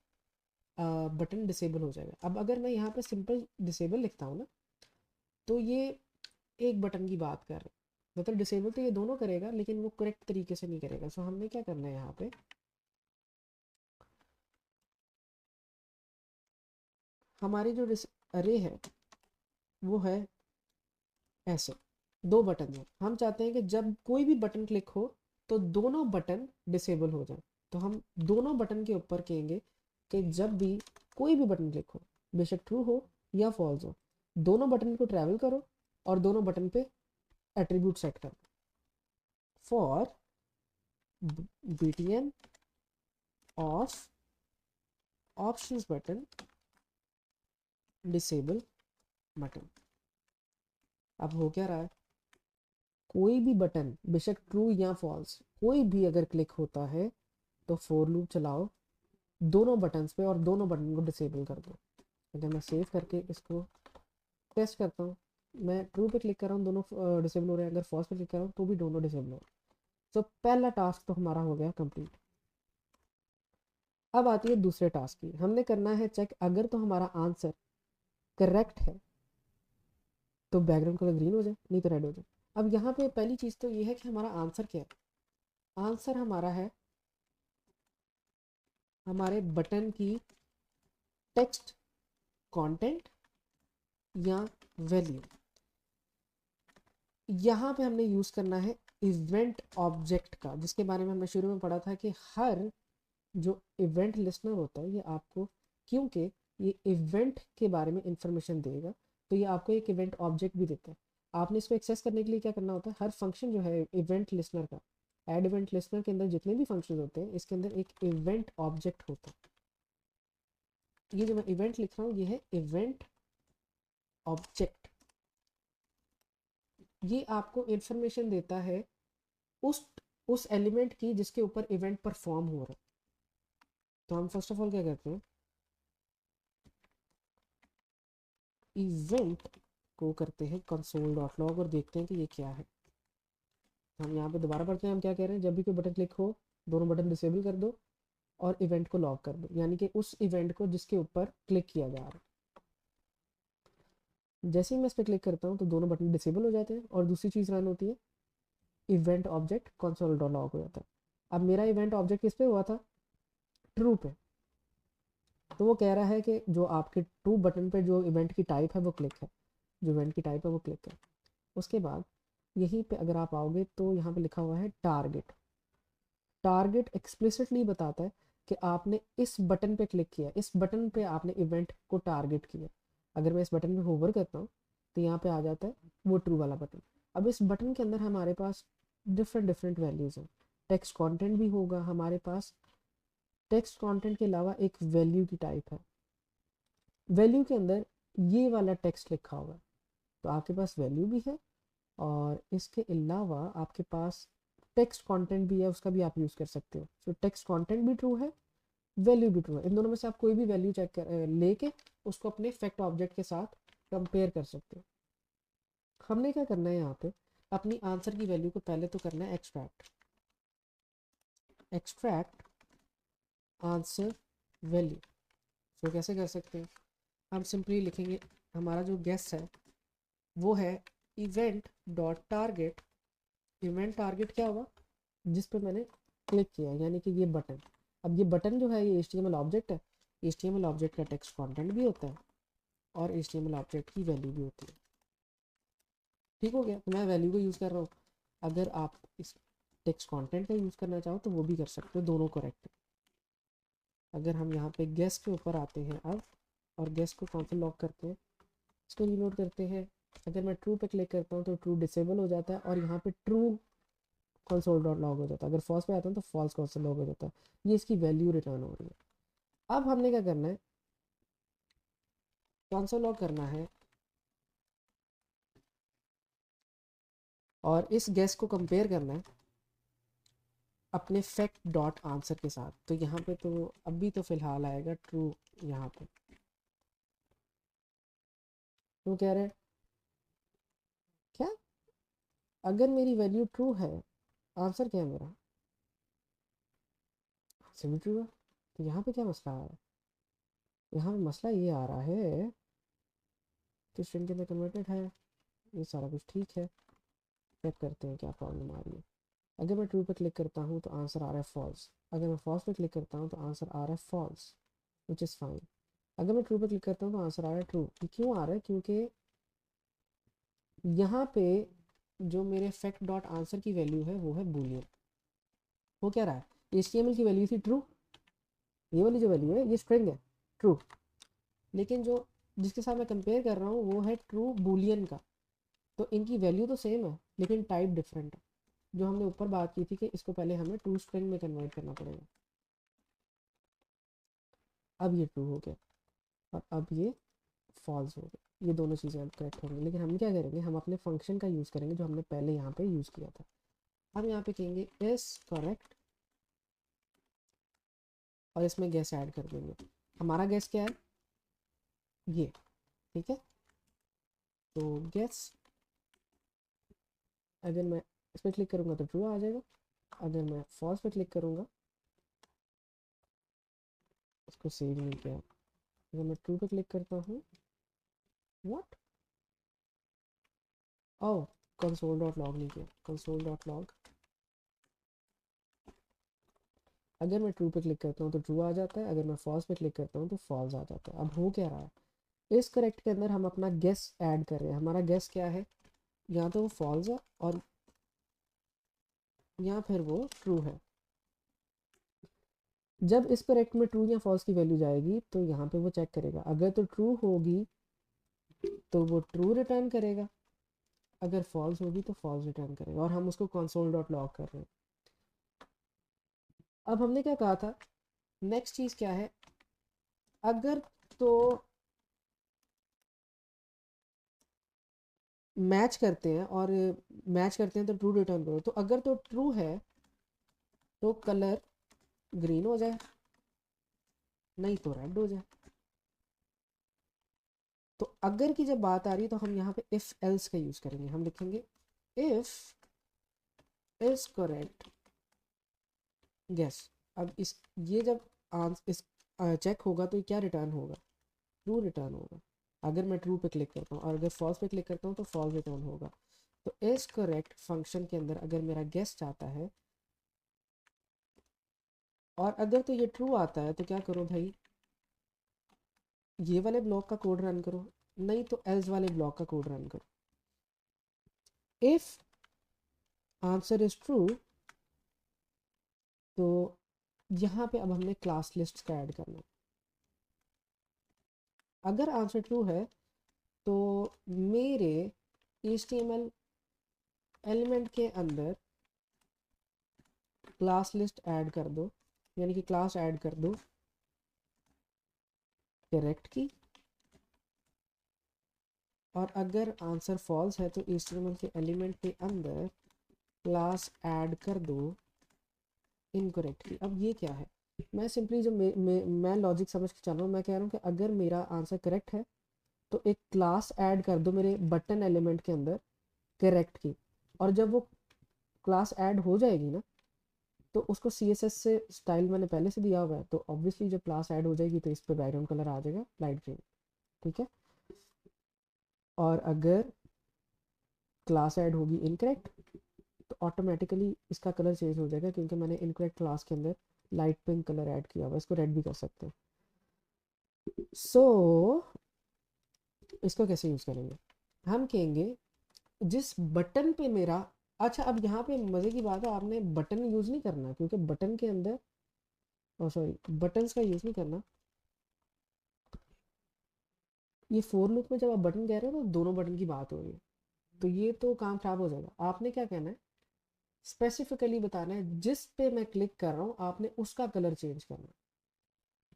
बटन डिसेबल हो जाएगा। अब अगर मैं यहाँ पे सिंपल डिसेबल लिखता हूँ ना, तो ये एक बटन की बात कर रहे हैं, मतलब डिसेबल तो ये दोनों करेगा लेकिन वो करेक्ट तरीके से नहीं करेगा। सो हमने क्या करना है यहाँ पे, हमारी जो अरे है वो है ऐसे, दो बटन है। हम चाहते हैं कि जब कोई भी बटन क्लिक हो तो दोनों बटन डिसेबल हो जाए। तो हम दोनों बटन के ऊपर कहेंगे कि जब भी कोई भी बटन क्लिक हो, बेशक ट्रू हो या फॉल्स हो, दोनों बटन को ट्रैवल करो और दोनों बटन पे एट्रीब्यूट सेट करो। For btn of options button disable button. अब हो क्या रहा है, कोई भी बटन बेशक ट्रू या फॉल्स कोई भी अगर क्लिक होता है तो फॉर लूप चलाओ दोनों बटन्स पे और दोनों बटन को डिसेबल कर दो। अगर मैं सेव करके इसको टेस्ट करता हूँ, मैं ट्रू पे क्लिक कर रहा हूँ दोनों डिसेबल हो रहे हैं, अगर फॉल्स पे क्लिक कर रहा हूँ तो भी दोनों डिसेबल हो रहे हैं। तो पहला टास्क तो हमारा हो गया कंप्लीट। अब आती है दूसरे टास्क की, हमने करना है चेक अगर तो हमारा आंसर करेक्ट है तो बैकग्राउंड कलर ग्रीन हो जाए, नहीं तो रेड हो जाए। अब यहाँ पे पहली चीज़ तो ये है कि हमारा आंसर क्या है। आंसर हमारा है हमारे बटन की टेक्स्ट कंटेंट या वैल्यू। यहाँ पे हमने यूज़ करना है इवेंट ऑब्जेक्ट का, जिसके बारे में हमने शुरू में पढ़ा था कि हर जो इवेंट लिस्नर होता है ये आपको, क्योंकि ये इवेंट के बारे में इंफॉर्मेशन देगा तो ये आपको एक इवेंट ऑब्जेक्ट भी देता है। आपने इसको एक्सेस करने के लिए क्या करना होता है, हर फंक्शन जो है इवेंट लिस्नर का, ऐड इवेंट लिस्नर के अंदर जितने भी फंक्शन होते हैं इसके अंदर एक इवेंट ऑब्जेक्ट होता है। ये जो मैं इवेंट लिख रहा हूँ ये है इवेंट ऑब्जेक्ट। ये आपको इंफॉर्मेशन देता है उस उस एलिमेंट की जिसके ऊपर इवेंट परफॉर्म हो रहा है। तो हम फर्स्ट ऑफ ऑल क्या करते हैं, इवेंट को करते हैं कंसोल डॉट लॉग और देखते हैं कि ये क्या है। हम यहाँ पे दोबारा पढ़ते हैं, हम क्या कह रहे हैं, जब भी कोई बटन क्लिक हो दोनों बटन डिसेबल कर दो और इवेंट को लॉक कर दो, यानी कि उस इवेंट को जिसके ऊपर क्लिक किया जा रहा है। जैसे ही मैं इस पर क्लिक करता हूँ तो दोनों बटन डिसेबल हो जाते हैं और दूसरी चीज़ रन होती है, event object console dot log हो जाता है। अब मेरा इवेंट ऑब्जेक्ट किस पे हुआ था, ट्रू पे। तो वो कह रहा है कि जो आपके ट्रू बटन पे जो इवेंट की टाइप है वो क्लिक है, जो इवेंट की टाइप है वो क्लिक है। उसके बाद यहीं पे अगर आप आओगे तो यहाँ पे लिखा हुआ है टारगेट। टारगेट एक्सप्लिसिटली बताता है कि आपने इस बटन पे क्लिक किया, इस बटन पे आपने इवेंट को टारगेट किया। अगर मैं इस बटन पे होवर करता हूँ तो यहाँ पे आ जाता है वो ट्रू वाला बटन। अब इस बटन के अंदर हमारे पास डिफरेंट डिफरेंट वैल्यूज़ हैं, टेक्स्ट कंटेंट भी होगा हमारे पास। टेक्स्ट कंटेंट के अलावा एक वैल्यू की टाइप है, वैल्यू के अंदर ये वाला टेक्स्ट लिखा होगा। तो आपके पास वैल्यू भी है और इसके अलावा आपके पास टेक्स्ट कंटेंट भी है, उसका भी आप यूज़ कर सकते हो। तो टेक्स्ट कंटेंट भी ट्रू है, वैल्यू भी ट्रू है। इन दोनों में से आप कोई भी वैल्यू चेक कर लेके उसको अपने फैक्ट ऑब्जेक्ट के साथ कंपेयर कर सकते हो। हमने क्या करना है यहाँ पे, अपनी आंसर की वैल्यू को पहले तो करना है एक्सट्रैक्ट। Extract answer value. तो कैसे कर सकते हैं, हम सिंपली लिखेंगे हमारा जो गेस है वो है event dot target. Event target क्या हुआ, जिस पे मैंने क्लिक किया, यानी कि ये बटन। अब ये बटन जो है ये HTML ऑब्जेक्ट है, HTML ऑब्जेक्ट का टेक्स्ट कंटेंट भी होता है और HTML ऑब्जेक्ट की वैल्यू भी होती है। ठीक हो गया, तो मैं वैल्यू को यूज़ कर रहा हूँ। अगर आप इस टेक्स्ट कंटेंट का यूज़ करना चाहो तो वो भी कर सकते हो, दोनों करेक्ट है। अगर हम यहाँ पे गेस के ऊपर आते हैं अब और गेस को कौन सा लॉक करते हैं, इसको रीलोड करते हैं। अगर मैं ट्रू पे क्लिक करता हूँ तो ट्रू डिसेबल हो जाता है और यहाँ पे ट्रू कंसोल डॉट लॉग हो जाता है। अगर फॉल्स पे आता हूँ तो फॉल्स कंसोल लॉग हो जाता है। ये इसकी वैल्यू रिटर्न हो रही है। अब हमने क्या करना है, कंसोल लॉग करना है और इस गेस को कंपेयर करना है अपने फैक्ट डॉट आंसर के साथ। तो यहाँ पे तो अभी तो फिलहाल आएगा ट्रू। यहाँ पे तो कह रहे हैं क्या, अगर मेरी वैल्यू ट्रू है, आंसर क्या है मेरा, आंसर भी ट्रू है। तो यहाँ पे क्या मसला आ रहा है, यहाँ पे मसला ये आ रहा है कि स्ट्रिंग के अंदर कन्वर्टेड है, ये सारा कुछ ठीक है। चेक करते हैं क्या प्रॉब्लम आ रही है। अगर मैं ट्रू पे क्लिक करता हूँ तो आंसर आ रहा है फॉल्स, अगर मैं फॉल्स पे क्लिक करता हूँ तो आंसर आ रहा है फॉल्स, विच इज़ फाइन। अगर मैं ट्रू पे क्लिक करता हूँ तो आंसर आ रहा है ट्रू। क्यों आ रहा है? क्योंकि यहाँ पे जो मेरे फैक्ट डॉट आंसर की वैल्यू है वो है बूलियन। वो क्या रहा है, HTML की वैल्यू थी ट्रू, ये वाली जो वैल्यू है ये स्ट्रिंग है ट्रू, लेकिन जो जिसके साथ मैं कंपेयर कर रहा हूँ वो है ट्रू बूलियन का। तो इनकी वैल्यू तो सेम है लेकिन टाइप डिफरेंट है। जो हमने ऊपर बात की थी कि इसको पहले हमें ट्रू स्ट्रिंग में कन्वर्ट करना पड़ेगा। अब ये ट्रू हो गया और अब ये फॉल्स हो गया, ये दोनों चीज़ें अब करेक्ट होंगी। लेकिन हम क्या करेंगे, हम अपने फंक्शन का यूज़ करेंगे जो हमने पहले यहाँ पे यूज़ किया था। हम यहाँ पे कहेंगे इस करेक्ट और इसमें गैस ऐड कर देंगे। हमारा गैस क्या है, ये, ठीक है। तो गैस अगर मैं इस पर क्लिक करूँगा तो ट्रू आ जाएगा, अगर मैं फॉल्स पे क्लिक करूँगा, इसको सेव नहीं किया, अगर मैं ट्रू पे क्लिक करता हूँ, what, oh console dot log नहीं किया, कंसोल डॉट लॉग। अगर मैं ट्रू पे क्लिक करता हूँ तो ट्रू आ जाता है, अगर मैं फॉल्स पे क्लिक करता हूँ तो फॉल्स आ जाता है। अब हो क्या रहा है, इस करेक्ट के अंदर हम अपना गेस ऐड कर रहे हैं। हमारा गेस क्या है, या तो वो फॉल्स है और या फिर वो ट्रू है। जब इस करेक्ट में ट्रू या फॉल्स की वैल्यू जाएगी तो यहाँ पे वो चेक करेगा, अगर तो ट्रू होगी तो वो ट्रू रिटर्न करेगा, अगर फॉल्स होगी तो फॉल्स रिटर्न करेगा, और हम उसको कंसोल डॉट लॉग कर रहे हैं। अब हमने क्या कहा था, नेक्स्ट चीज़ क्या है, अगर तो मैच करते हैं और मैच करते हैं तो ट्रू रिटर्न करो, तो अगर तो ट्रू है तो कलर ग्रीन हो जाए, नहीं तो रेड हो जाए। तो अगर की जब बात आ रही है तो हम यहाँ पे इफ एल्स का यूज करेंगे। हम लिखेंगे इफ इज करेक्ट गेस। अब इस ये जब इस चेक होगा तो क्या रिटर्न होगा, ट्रू रिटर्न होगा। अगर मैं ट्रू पे क्लिक करता हूँ और अगर फॉल्स पे क्लिक करता हूँ तो फॉल्स रिटर्न होगा। तो इज करेक्ट फंक्शन के अंदर अगर मेरा गेस आता है और अगर तो ये ट्रू आता है तो क्या करो भाई, ये वाले ब्लॉक का कोड रन करो, नहीं तो एल्स वाले ब्लॉक का कोड रन करो। इफ आंसर इज ट्रू तो यहाँ पे अब हमने क्लास लिस्ट का ऐड करना है। अगर आंसर ट्रू है तो मेरे HTML एलिमेंट के अंदर क्लास लिस्ट ऐड कर दो, यानी कि क्लास ऐड कर दो करेक्ट की। और अगर आंसर फॉल्स है तो HTML के एलिमेंट के अंदर क्लास ऐड कर दो इनकरेक्ट की। अब ये क्या है, मैं सिंपली जो मैं लॉजिक समझ के चल रहा हूँ, मैं कह रहा हूँ कि अगर मेरा आंसर करेक्ट है तो एक क्लास ऐड कर दो मेरे बटन एलिमेंट के अंदर करेक्ट की, और जब वो क्लास ऐड हो जाएगी ना तो उसको CSS से स्टाइल मैंने पहले से दिया हुआ है, तो ऑब्वियसली जब क्लास ऐड हो जाएगी तो इस पर बैकग्राउंड कलर आ जाएगा लाइट ग्रीन, ठीक है। और अगर क्लास ऐड होगी इनकरेक्ट तो ऑटोमेटिकली इसका कलर चेंज हो जाएगा, क्योंकि मैंने इनकरेक्ट क्लास के अंदर लाइट पिंक कलर ऐड किया हुआ है। इसको रेड भी कर सकते हैं। सो इसको कैसे यूज़ करेंगे, हम कहेंगे जिस बटन पे मेरा, अच्छा अब यहाँ पे मज़े की बात है, आपने बटन यूज़ नहीं करना क्योंकि बटन के अंदर, सॉरी बटन्स का यूज़ नहीं करना। ये फोर लूप में जब आप बटन कह रहे हो तो दोनों बटन की बात हो रही है, तो ये तो काम खराब हो जाएगा। आपने क्या कहना है, स्पेसिफिकली बताना है जिस पे मैं क्लिक कर रहा हूँ आपने उसका कलर चेंज करना है।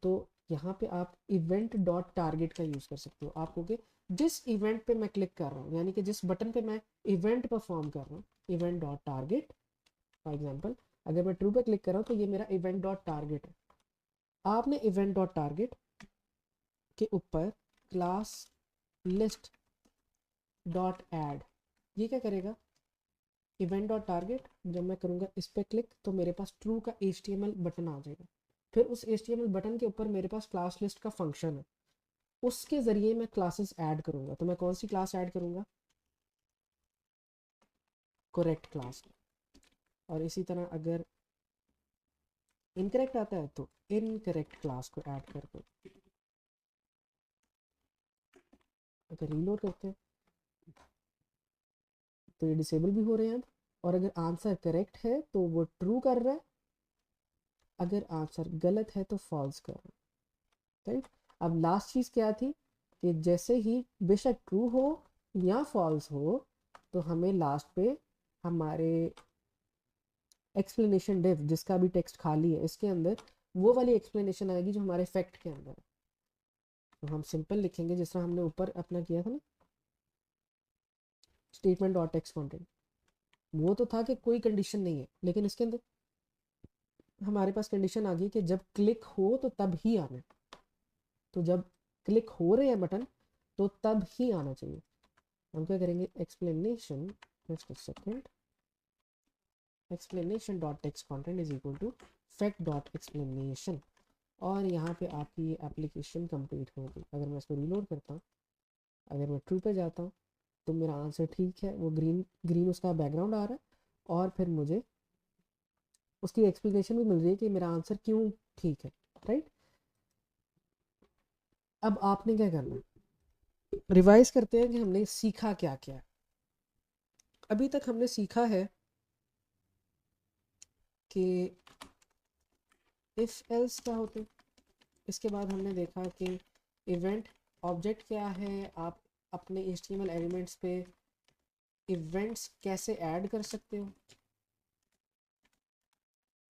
तो यहाँ पे आप इवेंट डॉट टारगेट का यूज़ कर सकते हो। आप कहोगे जिस इवेंट पे मैं क्लिक कर रहा हूँ, यानी कि जिस बटन पे मैं इवेंट परफॉर्म कर रहा हूँ, event dot target. For example अगर मैं ट्रू पे क्लिक कर रहा हूँ तो ये मेरा इवेंट डॉट टारगेट है। आपने इवेंट डॉट टारगेट के ऊपर क्लास लिस्ट डॉट ऐड, ये क्या करेगा, इवेंट डॉट टारगेट, जब मैं करूँगा इस पर क्लिक तो मेरे पास ट्रू का HTML बटन आ जाएगा, फिर उस HTML बटन के ऊपर मेरे पास क्लास लिस्ट का फंक्शन है, उसके ज़रिए मैं क्लासेस ऐड करूँगा। तो मैं कौन सी क्लास ऐड करूँगा? Correct class. और इसी तरह अगर इनकरेक्ट आता है तो इनकरेक्ट क्लास को ऐड कर दो। अगर रीलोड करते हैं तो ये डिसेबल भी हो रहे हैं अब। और अगर आंसर करेक्ट है तो वो ट्रू कर रहा है, अगर आंसर गलत है तो फॉल्स कर रहा है, राइट। अब लास्ट चीज़ क्या थी कि जैसे ही बेशक ट्रू हो या फॉल्स हो तो हमें लास्ट पे हमारे एक्सप्लेनेशन डिव जिसका भी टेक्स्ट खाली है इसके अंदर वो वाली एक्सप्लेनेशन आएगी जो हमारे फैक्ट के अंदर है। तो हम सिंपल लिखेंगे जिस तरह हमने ऊपर अपना किया था ना, स्टेटमेंट डॉट टेक्स्ट कंटेंट। वो तो था कि कोई कंडीशन नहीं है, लेकिन इसके अंदर हमारे पास कंडीशन आ गई कि जब क्लिक हो तो तब ही आना है। तो जब क्लिक हो रहे हैं बटन तो तब ही आना चाहिए। हम क्या करेंगे, explanation, just a second, explanation dot text content is equal to fact dot explanation. और यहाँ पे आपकी एप्लीकेशन कंप्लीट हो गई। अगर मैं इसको रीलोड करता हूँ, अगर मैं ट्रू पे जाता हूँ तो मेरा आंसर ठीक है, वो ग्रीन ग्रीन उसका बैकग्राउंड आ रहा है और फिर मुझे उसकी एक्सप्लेनेशन भी मिल रही है कि मेरा आंसर क्यों ठीक है, राइट। अब आपने क्या करना है, रिवाइज करते हैं कि हमने सीखा क्या क्या। अभी तक हमने सीखा है कि इफ एल्स क्या होते हैं। इसके बाद हमने देखा कि इवेंट ऑब्जेक्ट क्या है, आप अपने HTML एलिमेंट्स पे इवेंट्स कैसे ऐड कर सकते हो।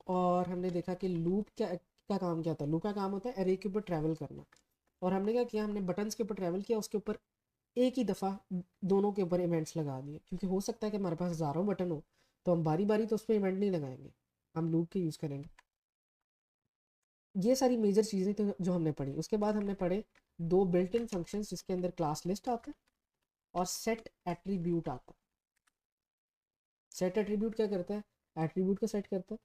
और हमने देखा कि लूप क्या का काम क्या होता है। लूप का काम होता है एरे के ऊपर ट्रैवल करना। और हमने क्या किया, हमने बटन्स के ऊपर ट्रैवल किया, उसके ऊपर एक ही दफ़ा दोनों के ऊपर इवेंट्स लगा दिए, क्योंकि हो सकता है कि हमारे पास हज़ारों बटन हो तो हम बारी बारी तो उस पर इवेंट नहीं लगाएंगे, हम लूप के यूज़ करेंगे। ये सारी मेजर चीज़ें तो जो हमने पढ़ी। उसके बाद हमने पढ़े दो बिल्ट इन फंक्शंस जिसके अंदर क्लास लिस्ट आता है और सेट एट्रीब्यूट आता है। सेट एट्रीब्यूट क्या करता है, एट्रीब्यूट को सेट करता है।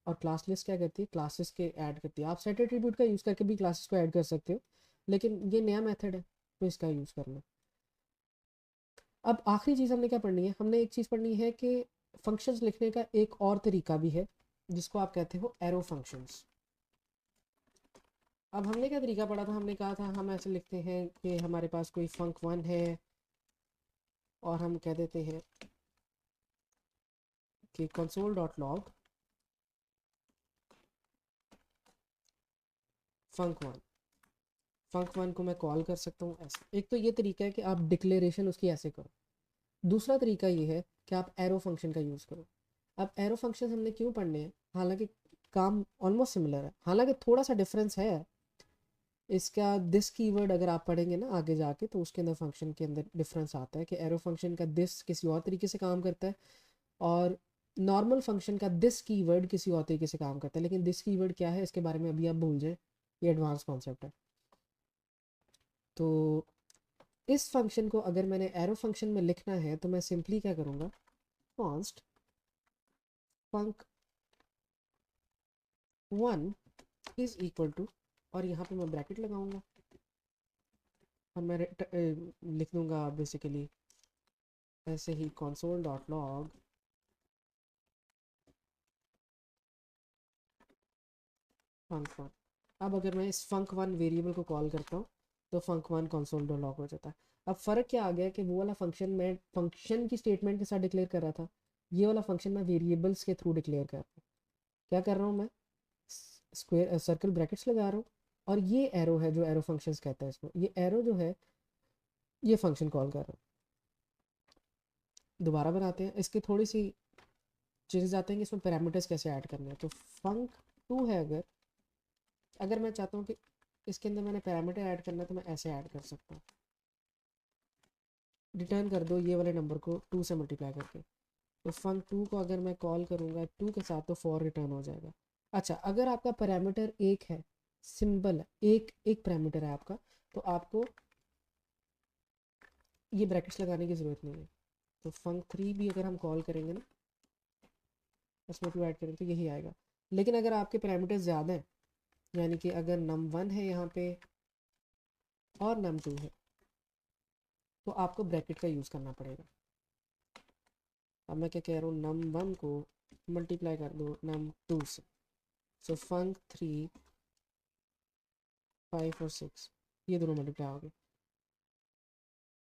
और क्लास लिस्ट क्या करती है, क्लासेस के ऐड करती है। आप सेट एट्रीब्यूट का यूज़ करके भी क्लासेस को ऐड कर सकते हो, लेकिन ये नया मेथड है तो इसका यूज़ करना। अब आखिरी चीज़ हमने क्या पढ़नी है, हमने एक चीज़ पढ़नी है कि फंक्शंस लिखने का एक और तरीका भी है जिसको आप कहते हो एरो फंक्शंस। अब हमने क्या तरीका पढ़ा था, हमने कहा था हम ऐसे लिखते हैं कि हमारे पास कोई फंक1 है और हम कह देते हैं कि कंसोल डॉट लॉग फंक1। फंक1 को मैं कॉल कर सकता हूँ ऐसे। एक तो ये तरीका है कि आप डिक्लेरेशन उसकी ऐसे करो। दूसरा तरीका ये है कि आप एरो फंक्शन का यूज़ करो। अब एरो फंक्शन हमने क्यों पढ़ने हैं, हालांकि काम ऑलमोस्ट सिमिलर है, हालांकि थोड़ा सा डिफरेंस है इसका। दिस कीवर्ड अगर आप पढ़ेंगे ना आगे जाके तो उसके अंदर फंक्शन के अंदर डिफरेंस आता है कि एरो फंक्शन का दिस किसी और तरीके से काम करता है और नॉर्मल फंक्शन का दिस कीवर्ड किसी और तरीके से काम करता है। लेकिन दिस कीवर्ड क्या है इसके बारे में अभी आप भूल जाए, ये एडवांस कॉन्सेप्ट है। तो इस फंक्शन को अगर मैंने एरो फंक्शन में लिखना है तो मैं सिंपली क्या करूँगा, const func 1 is equal to, और यहाँ पे मैं ब्रैकेट लगाऊंगा और मैं लिख दूंगा बेसिकली ऐसे ही console डॉट लॉग फंक1। अब अगर मैं इस फंक1 वेरिएबल को कॉल करता हूँ तो फंक1 console डॉट लॉग हो जाता है। अब फ़र्क क्या आ गया कि वो वाला फंक्शन मैं फंक्शन की स्टेटमेंट के साथ डिक्लेयर कर रहा था, ये वाला फंक्शन मैं वेरिएबल्स के थ्रू डिक्लेयर कर रहा हूँ। क्या कर रहा हूँ मैं, स्क्वायर सर्कल ब्रैकेट्स लगा रहा हूँ और ये एरो है जो एरो फंक्शंस कहता है इसको, ये एरो जो है ये फंक्शन कॉल कर रहा हूँ। दोबारा बनाते हैं, इसकी थोड़ी सी चेंजेस आते हैं कि इसमें पैरामीटर्स कैसे ऐड करने हैं। तो फंक 2 है, अगर अगर मैं चाहता हूँ कि इसके अंदर मैंने पैरामीटर ऐड करना है तो मैं ऐसे ऐड कर सकता हूँ, रिटर्न कर दो ये वाले नंबर को 2 से मल्टीप्लाई करके। तो फंक 2 को अगर मैं कॉल करूँगा 2 के साथ तो 4 रिटर्न हो जाएगा। अच्छा, अगर आपका पैरामीटर एक है, सिंबल है, एक एक पैरामीटर है आपका, तो आपको ये ब्रैकेट्स लगाने की ज़रूरत नहीं है। तो फंक 3 भी अगर हम कॉल करेंगे ना, इसमें 2 ऐड करेंगे तो यही आएगा। लेकिन अगर आपके पैरामीटर ज़्यादा हैं यानी कि अगर num1 है यहाँ पे और num2 है तो आपको ब्रैकेट का यूज़ करना पड़ेगा। अब मैं क्या कह रहा हूँ, num1 को मल्टीप्लाई कर दो num2 से, सो func3 5 और 6 ये दोनों मल्टीप्लाई हो गए।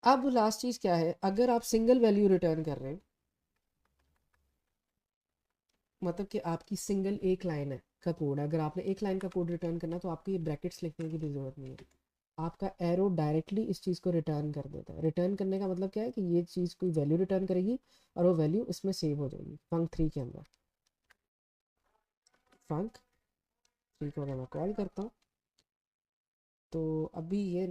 अब लास्ट चीज़ क्या है, अगर आप सिंगल वैल्यू रिटर्न कर रहे हैं, मतलब कि आपकी सिंगल एक लाइन है का कोड है, अगर आपने एक लाइन का कोड रिटर्न करना तो आपको ये ब्रैकेट्स लिखने की भी ज़रूरत नहीं है। आपका एरो डायरेक्टली इस चीज़ को रिटर्न कर देता है। रिटर्न करने का मतलब क्या है कि ये चीज़ कोई वैल्यू रिटर्न करेगी और वो वैल्यू इसमें सेव हो जाएगी func3 के अंदर। func3 को अगर मैं कॉल करता हूँ तो अभी ये,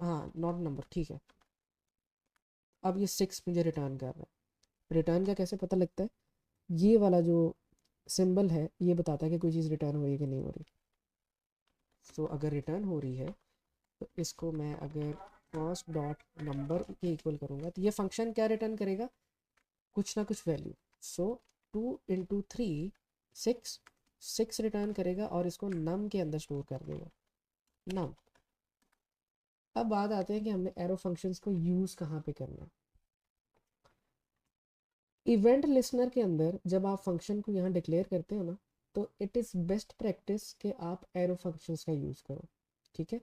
हाँ नॉट नंबर, ठीक है। अब ये 6 मुझे रिटर्न कर रहा है। रिटर्न का कैसे पता लगता है, ये वाला जो सिंबल है ये बताता है कि कोई चीज़ रिटर्न हो रही है कि नहीं हो रही। सो अगर रिटर्न हो रही है तो इसको मैं अगर फर्स्ट डॉट नंबर के इक्वल करूँगा तो ये फंक्शन क्या रिटर्न करेगा, कुछ ना कुछ वैल्यू। सो 2 × 3 6, 6 रिटर्न करेगा और इसको नम के अंदर स्टोर कर देगा, नम। अब बात आते हैं कि हमने एरो फंक्शंस को यूज़ कहाँ पे करना है। इवेंट लिसनर के अंदर जब आप फंक्शन को यहाँ डिक्लेयर करते हो ना, तो इट इज़ बेस्ट प्रैक्टिस कि आप एरो फंक्शंस का यूज़ करो, ठीक है।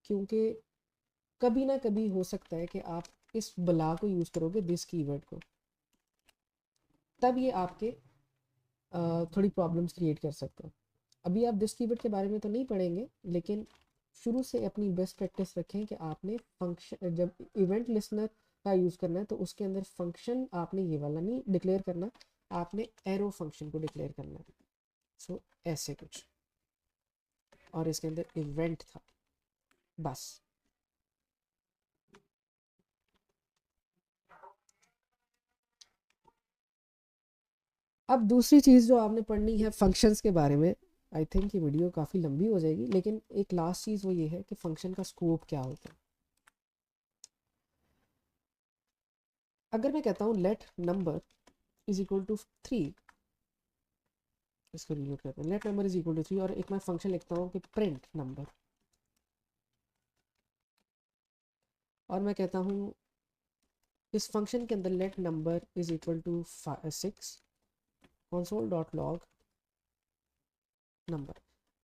क्योंकि कभी ना कभी हो सकता है कि आप इस बला को यूज़ करोगे, दिस कीवर्ड को, तब ये आपके थोड़ी प्रॉब्लम्स क्रिएट कर सकते हो। अभी आप दिस कीवर्ड के बारे में तो नहीं पढ़ेंगे, लेकिन शुरू से अपनी बेस्ट प्रैक्टिस रखें कि आपने फंक्शन, जब इवेंट लिसनर का यूज़ करना है तो उसके अंदर फंक्शन आपने ये वाला नहीं डिक्लेयर करना, आपने एरो फंक्शन को डिक्लेयर करना है। सो ऐसे कुछ, और इसके अंदर इवेंट था बस। अब दूसरी चीज़ जो आपने पढ़नी है फंक्शंस के बारे में, आई थिंक ये वीडियो काफ़ी लंबी हो जाएगी, लेकिन एक लास्ट चीज़ वो ये है कि फंक्शन का स्कोप क्या होता है। अगर मैं कहता हूँ let number is equal to 3, इसको रिलोड करते हैं, let number is equal to 3, और एक मैं फंक्शन लिखता हूँ कि प्रिंट नंबर, और मैं कहता हूँ इस फंक्शन के अंदर let number is equal to 6 console dot log number.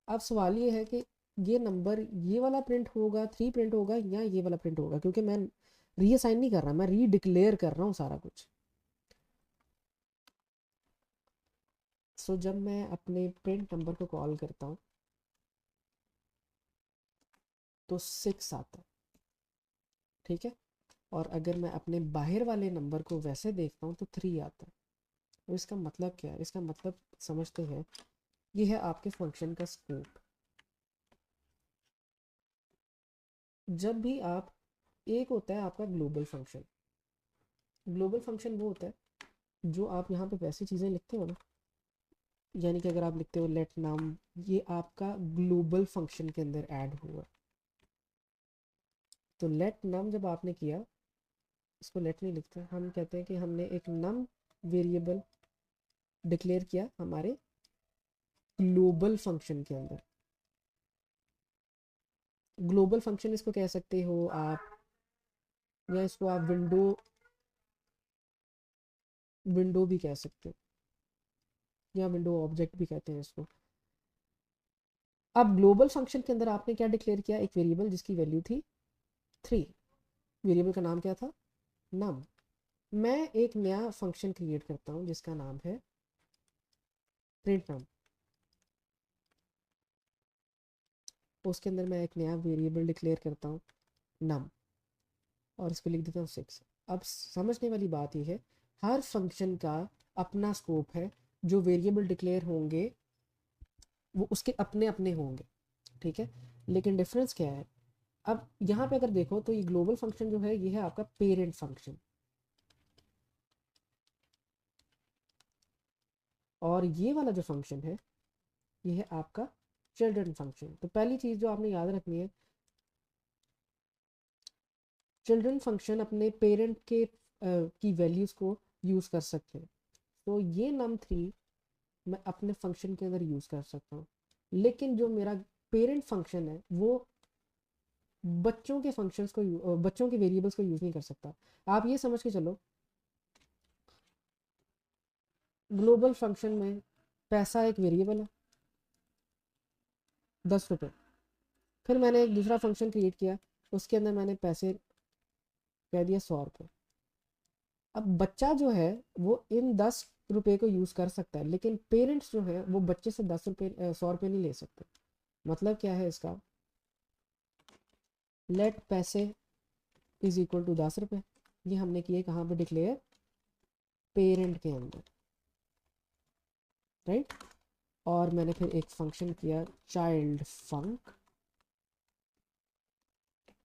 अब सवाल ये है कि ये नंबर ये वाला प्रिंट होगा, 3 प्रिंट होगा, या ये वाला प्रिंट होगा, क्योंकि मैं रीअसाइन नहीं कर रहा, मैं री डिक्लेयर कर रहा हूँ सारा कुछ। सो जब मैं अपने प्रिंट नंबर को कॉल करता हूँ तो 6 आता है, ठीक है। और अगर मैं अपने बाहर वाले नंबर को वैसे देखता हूँ तो 3 आता है। तो इसका मतलब क्या है, इसका मतलब समझते हैं, ये है आपके फंक्शन का स्कोप। जब भी आप, एक होता है आपका ग्लोबल फंक्शन, ग्लोबल फंक्शन वो होता है जो आप यहाँ पे वैसी चीज़ें लिखते हो ना, यानी कि अगर आप लिखते हो लेट नाम, ये आपका ग्लोबल फंक्शन के अंदर ऐड हुआ। तो लेट नम जब आपने किया, इसको लेट नहीं लिखते, हम कहते हैं कि हमने एक नम वेरिएबल डिक्लेयर किया हमारे ग्लोबल फंक्शन के अंदर। ग्लोबल फंक्शन इसको कह सकते हो आप, या इसको आप विंडो, विंडो भी कह सकते हो, या विंडो ऑब्जेक्ट भी कहते हैं इसको। अब ग्लोबल फंक्शन के अंदर आपने क्या डिक्लेयर किया, एक वेरिएबल जिसकी वैल्यू थी 3, वेरिएबल का नाम क्या था, नम। मैं एक नया फंक्शन क्रिएट करता हूँ जिसका नाम है प्रिंट नम, उसके अंदर मैं एक नया वेरिएबल डिक्लेयर करता हूँ नम, और इसको लिख देता हूँ 6। अब समझने वाली बात यह है, हर फंक्शन का अपना स्कोप है, जो वेरिएबल डिक्लेयर होंगे वो उसके अपने अपने होंगे, ठीक है। लेकिन डिफरेंस क्या है, अब यहाँ पे अगर देखो तो ये ग्लोबल फंक्शन जो है ये है आपका पेरेंट फंक्शन, और ये वाला जो फंक्शन है ये है आपका चिल्ड्रन फंक्शन। तो पहली चीज़ जो आपने याद रखनी है, चिल्ड्रन फंक्शन अपने पेरेंट के की वैल्यूज़ को यूज़ कर सकते हैं। तो ये num3 मैं अपने फंक्शन के अंदर यूज़ कर सकता हूँ। लेकिन जो मेरा पेरेंट फंक्शन है वो बच्चों के फंक्शंस को बच्चों के वेरिएबल्स को यूज़ नहीं कर सकता। आप ये समझ के चलो, ग्लोबल फंक्शन में पैसा एक वेरिएबल है, 10 रुपये। फिर मैंने एक दूसरा फंक्शन क्रिएट किया, उसके अंदर मैंने पैसे कह दिया 100 रुपये। अब बच्चा जो है वो इन 10 रुपये को यूज़ कर सकता है, लेकिन पेरेंट्स जो है वो बच्चे से 10 रुपये 100 रुपये नहीं ले सकते। मतलब क्या है इसका, लेट पैसे इज इक्वल टू 10 रुपये। ये हमने किए कहाँ पे डिक्लेयर, पेरेंट के अंदर, राइट। और मैंने फिर एक फंक्शन किया चाइल्ड फंक,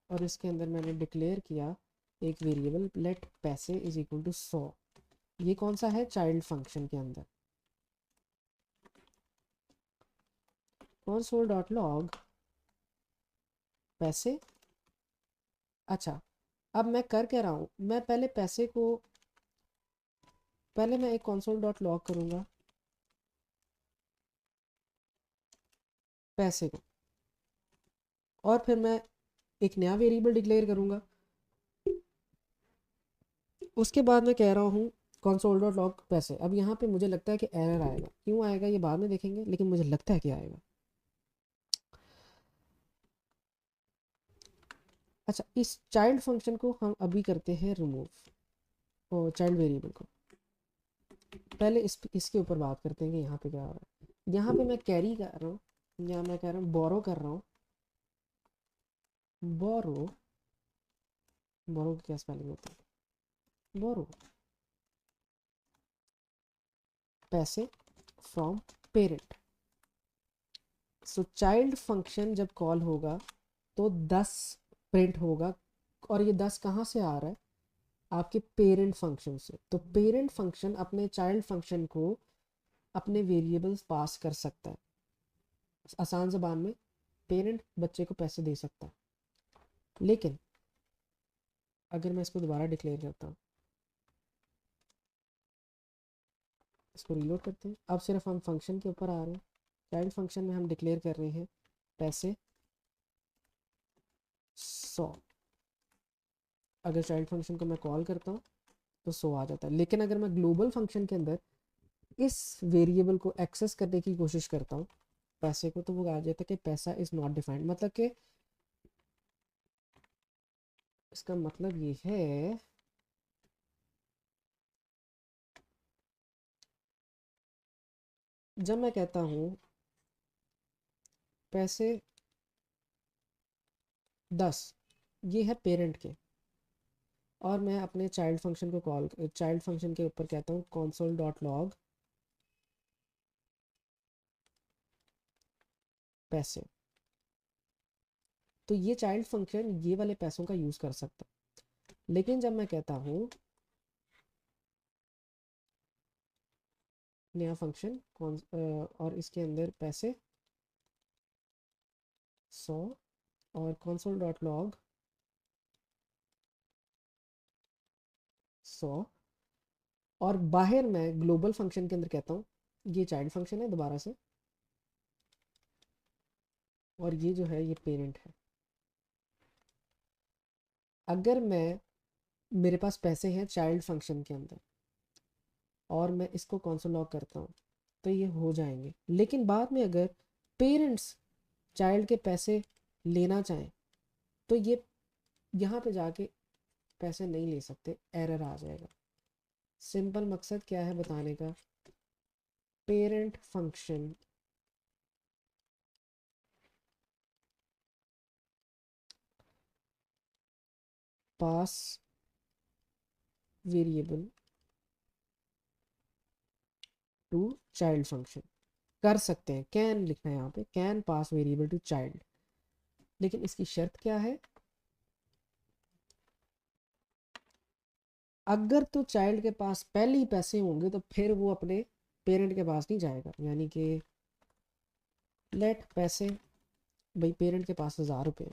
और इसके अंदर मैंने डिक्लेयर किया एक वेरिएबल लेट पैसे इज इक्वल टू 100। ये कौन सा है, चाइल्ड फंक्शन के अंदर। console डॉट लॉग पैसे। अच्छा, अब मैं कर क्या रहा हूँ, मैं पहले पैसे को, पहले मैं एक console डॉट लॉग करूँगा पैसे को, और फिर मैं एक नया वेरिएबल डिक्लेयर करूँगा। उसके बाद मैं कह रहा हूँ console डॉट लॉग पैसे। अब यहाँ पे मुझे लगता है कि एरर आएगा, क्यों आएगा ये बाद में देखेंगे, लेकिन मुझे लगता है कि आएगा। अच्छा, इस चाइल्ड फंक्शन को हम अभी करते हैं रिमूव, और चाइल्ड वेरिएबल को पहले इसके ऊपर बात करते हैं कि यहाँ पे क्या हो रहा है। यहाँ पे मैं कैरी कर रहा हूँ, या मैं कह रहा हूँ बोरो कर रहा हूँ। बोरो, बोरो की क्या स्पेलिंग होता है, बोरो पैसे from parent. So child function जब कॉल होगा तो 10 प्रिंट होगा, और ये 10 कहाँ से आ रहा है, आपके पेरेंट फंक्शन से। तो पेरेंट फंक्शन अपने चाइल्ड फंक्शन को अपने वेरिएबल्स पास कर सकता है। आसान ज़बान में, पेरेंट बच्चे को पैसे दे सकता है। लेकिन अगर मैं इसको दोबारा डिक्लेयर करता हूँ, इसको रीलोड करते हैं, अब सिर्फ हम फंक्शन के ऊपर आ रहे हैं। चाइल्ड फंक्शन में हम डिक्लेयर कर रहे हैं पैसे 100। अगर चाइल्ड फंक्शन को मैं कॉल करता हूँ तो 100 आ जाता है। लेकिन अगर मैं ग्लोबल फंक्शन के अंदर इस वेरिएबल को एक्सेस करने की कोशिश करता हूँ पैसे को, तो वो आ जाता है कि पैसा इज नॉट डिफाइंड। मतलब कि इसका मतलब ये है, जब मैं कहता हूँ पैसे 10, ये है पेरेंट के, और मैं अपने चाइल्ड फंक्शन को कॉल, चाइल्ड फंक्शन के ऊपर कहता हूँ console डॉट लॉग पैसे, तो ये चाइल्ड फंक्शन ये वाले पैसों का यूज़ कर सकता है। लेकिन जब मैं कहता हूँ नया फंक्शन और इसके अंदर पैसे 100, और console डॉट लॉग 100, और बाहर मैं ग्लोबल फंक्शन के अंदर कहता हूँ ये चाइल्ड फंक्शन है दोबारा से, और ये जो है ये पेरेंट है। अगर मैं, मेरे पास पैसे हैं चाइल्ड फंक्शन के अंदर, और मैं इसको console लॉग करता हूँ, तो ये हो जाएंगे। लेकिन बाद में अगर पेरेंट्स चाइल्ड के पैसे लेना चाहें तो ये यहाँ पे जाके पैसे नहीं ले सकते, एरर आ जाएगा। सिंपल मकसद क्या है बताने का, parent function pass variable to child function कर सकते हैं, कैन लिखना है यहाँ पे, can pass variable to child. लेकिन इसकी शर्त क्या है, अगर तो चाइल्ड के पास पहले ही पैसे होंगे तो फिर वो अपने पेरेंट के पास नहीं जाएगा। यानी कि लेट पैसे, भाई पेरेंट के पास 1000 रुपये,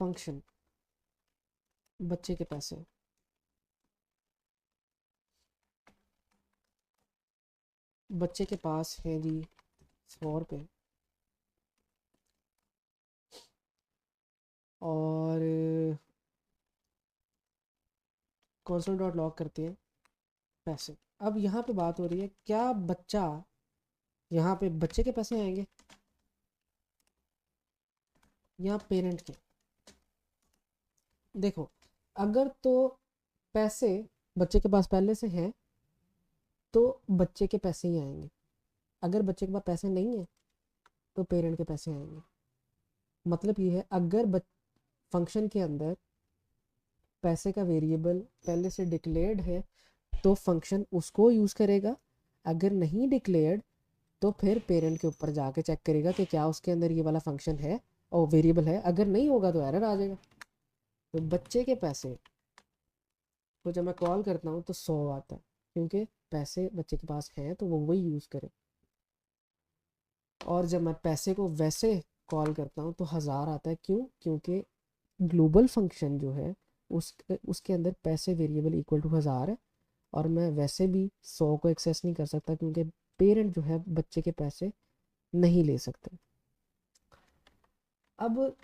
फंक्शन बच्चे के पैसे, बच्चे के पास है जी 100 रुपये और कंसोल डॉट लॉग करते हैं पैसे। अब यहाँ पे बात हो रही है क्या बच्चा, यहाँ पे बच्चे के पैसे आएंगे या पेरेंट के। देखो अगर तो पैसे बच्चे के पास पहले से हैं तो बच्चे के पैसे ही आएंगे, अगर बच्चे के पास पैसे नहीं है तो पेरेंट के पैसे आएंगे। मतलब ये है अगर फंक्शन के अंदर पैसे का वेरिएबल पहले से डिक्लेयर्ड है तो फंक्शन उसको यूज़ करेगा, अगर नहीं डिक्लेयर्ड तो फिर पेरेंट के ऊपर जाके चेक करेगा कि क्या उसके अंदर ये वाला फंक्शन है और वेरिएबल है, अगर नहीं होगा तो एरर आ जाएगा। तो बच्चे के पैसे को जब मैं कॉल करता हूँ तो 100 आता है क्योंकि पैसे बच्चे के पास हैं तो वो वही यूज़ करे। और जब मैं पैसे को वैसे कॉल करता हूँ तो 1000 आता है, क्यों? क्योंकि ग्लोबल फंक्शन जो है उसके अंदर पैसे वेरिएबल इक्वल टू 1000 है और मैं वैसे भी 100 को एक्सेस नहीं कर सकता क्योंकि पेरेंट जो है बच्चे के पैसे नहीं ले सकते। अब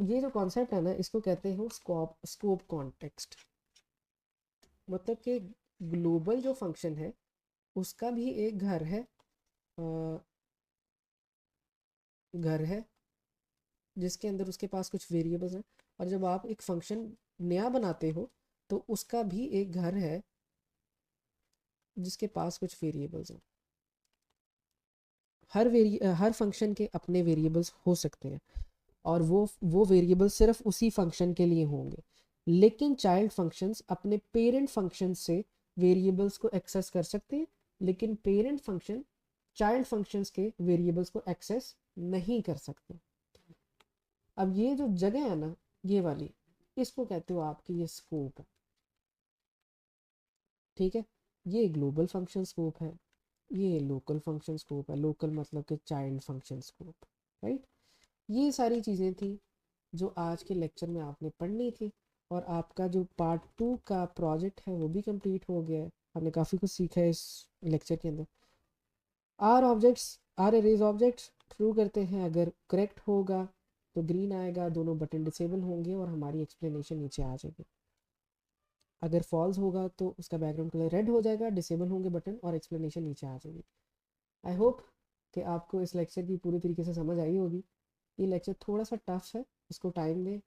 ये जो कॉन्सेप्ट है ना इसको कहते हैं स्कोप कॉन्टेक्स्ट। मतलब कि ग्लोबल जो फंक्शन है उसका भी एक घर है जिसके अंदर उसके पास कुछ वेरिएबल्स हैं, और जब आप एक फंक्शन नया बनाते हो तो उसका भी एक घर है जिसके पास कुछ वेरिएबल्स हैं। हर फंक्शन के अपने वेरिएबल्स हो सकते हैं और वो वेरिएबल सिर्फ उसी फंक्शन के लिए होंगे, लेकिन चाइल्ड फंक्शंस अपने पेरेंट फंक्शन से वेरिएबल्स को एक्सेस कर सकते हैं, लेकिन पेरेंट फंक्शन चाइल्ड फंक्शंस के वेरिएबल्स को एक्सेस नहीं कर सकते। अब ये जो जगह है ना ये वाली, इसको कहते हो आपकी ये स्कोप है। ठीक है, ये ग्लोबल फंक्शन स्कोप है, ये लोकल फंक्शन स्कोप है। लोकल मतलब कि चाइल्ड फंक्शन स्कोप, राइट। ये सारी चीज़ें थी जो आज के लेक्चर में आपने पढ़नी थी और आपका जो पार्ट 2 का प्रोजेक्ट है वो भी कंप्लीट हो गया है। हमने काफ़ी कुछ सीखा है इस लेक्चर के अंदर। आर एरेज ऑब्जेक्ट्स ट्रू करते हैं, अगर करेक्ट होगा तो ग्रीन आएगा, दोनों बटन डिसेबल होंगे और हमारी एक्सप्लेनेशन नीचे आ जाएगी। अगर फॉल्स होगा तो उसका बैकग्राउंड कलर रेड हो जाएगा, डिसेबल होंगे बटन और एक्सप्लेनेशन नीचे आ जाएगी। आई होप कि आपको इस लेक्चर की पूरी तरीके से समझ आई होगी। ये लेक्चर थोड़ा सा टफ है, इसको टाइम दें।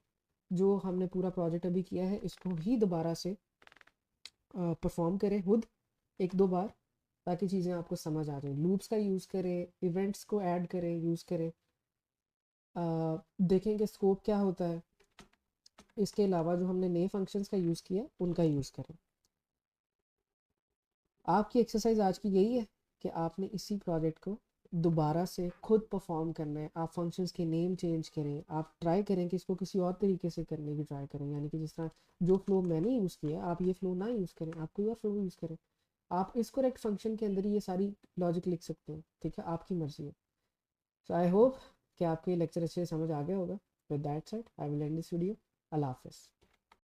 जो हमने पूरा प्रोजेक्ट अभी किया है इसको ही दोबारा से परफॉर्म करें खुद 1-2 बार, ताकि चीज़ें आपको समझ आ जाए। लूप्स का यूज़ करें, इवेंट्स को ऐड करें, यूज़ करें, देखें कि स्कोप क्या होता है। इसके अलावा जो हमने नए फंक्शंस का यूज़ किया उनका यूज़ करें। आपकी एक्सरसाइज आज की यही है कि आपने इसी प्रोजेक्ट को दोबारा से खुद परफॉर्म करना है। आप फंक्शंस के नेम चेंज करें, आप ट्राई करें कि इसको किसी और तरीके से करने की ट्राई करें, यानी कि जिस तरह जो फ्लो मैंने यूज़ किया आप ये फ्लो ना यूज़ करें, आप कोई और फ्लो यूज़ करें। आप इस करेक्ट फंक्शन के अंदर ही ये सारी लॉजिक लिख सकते हैं, ठीक है, आपकी मर्जी है। सो आई होप कि आपको ये लेक्चर अच्छे से समझ आ गया होगा। With that said I will end this video. अल्लाह हाफिज़।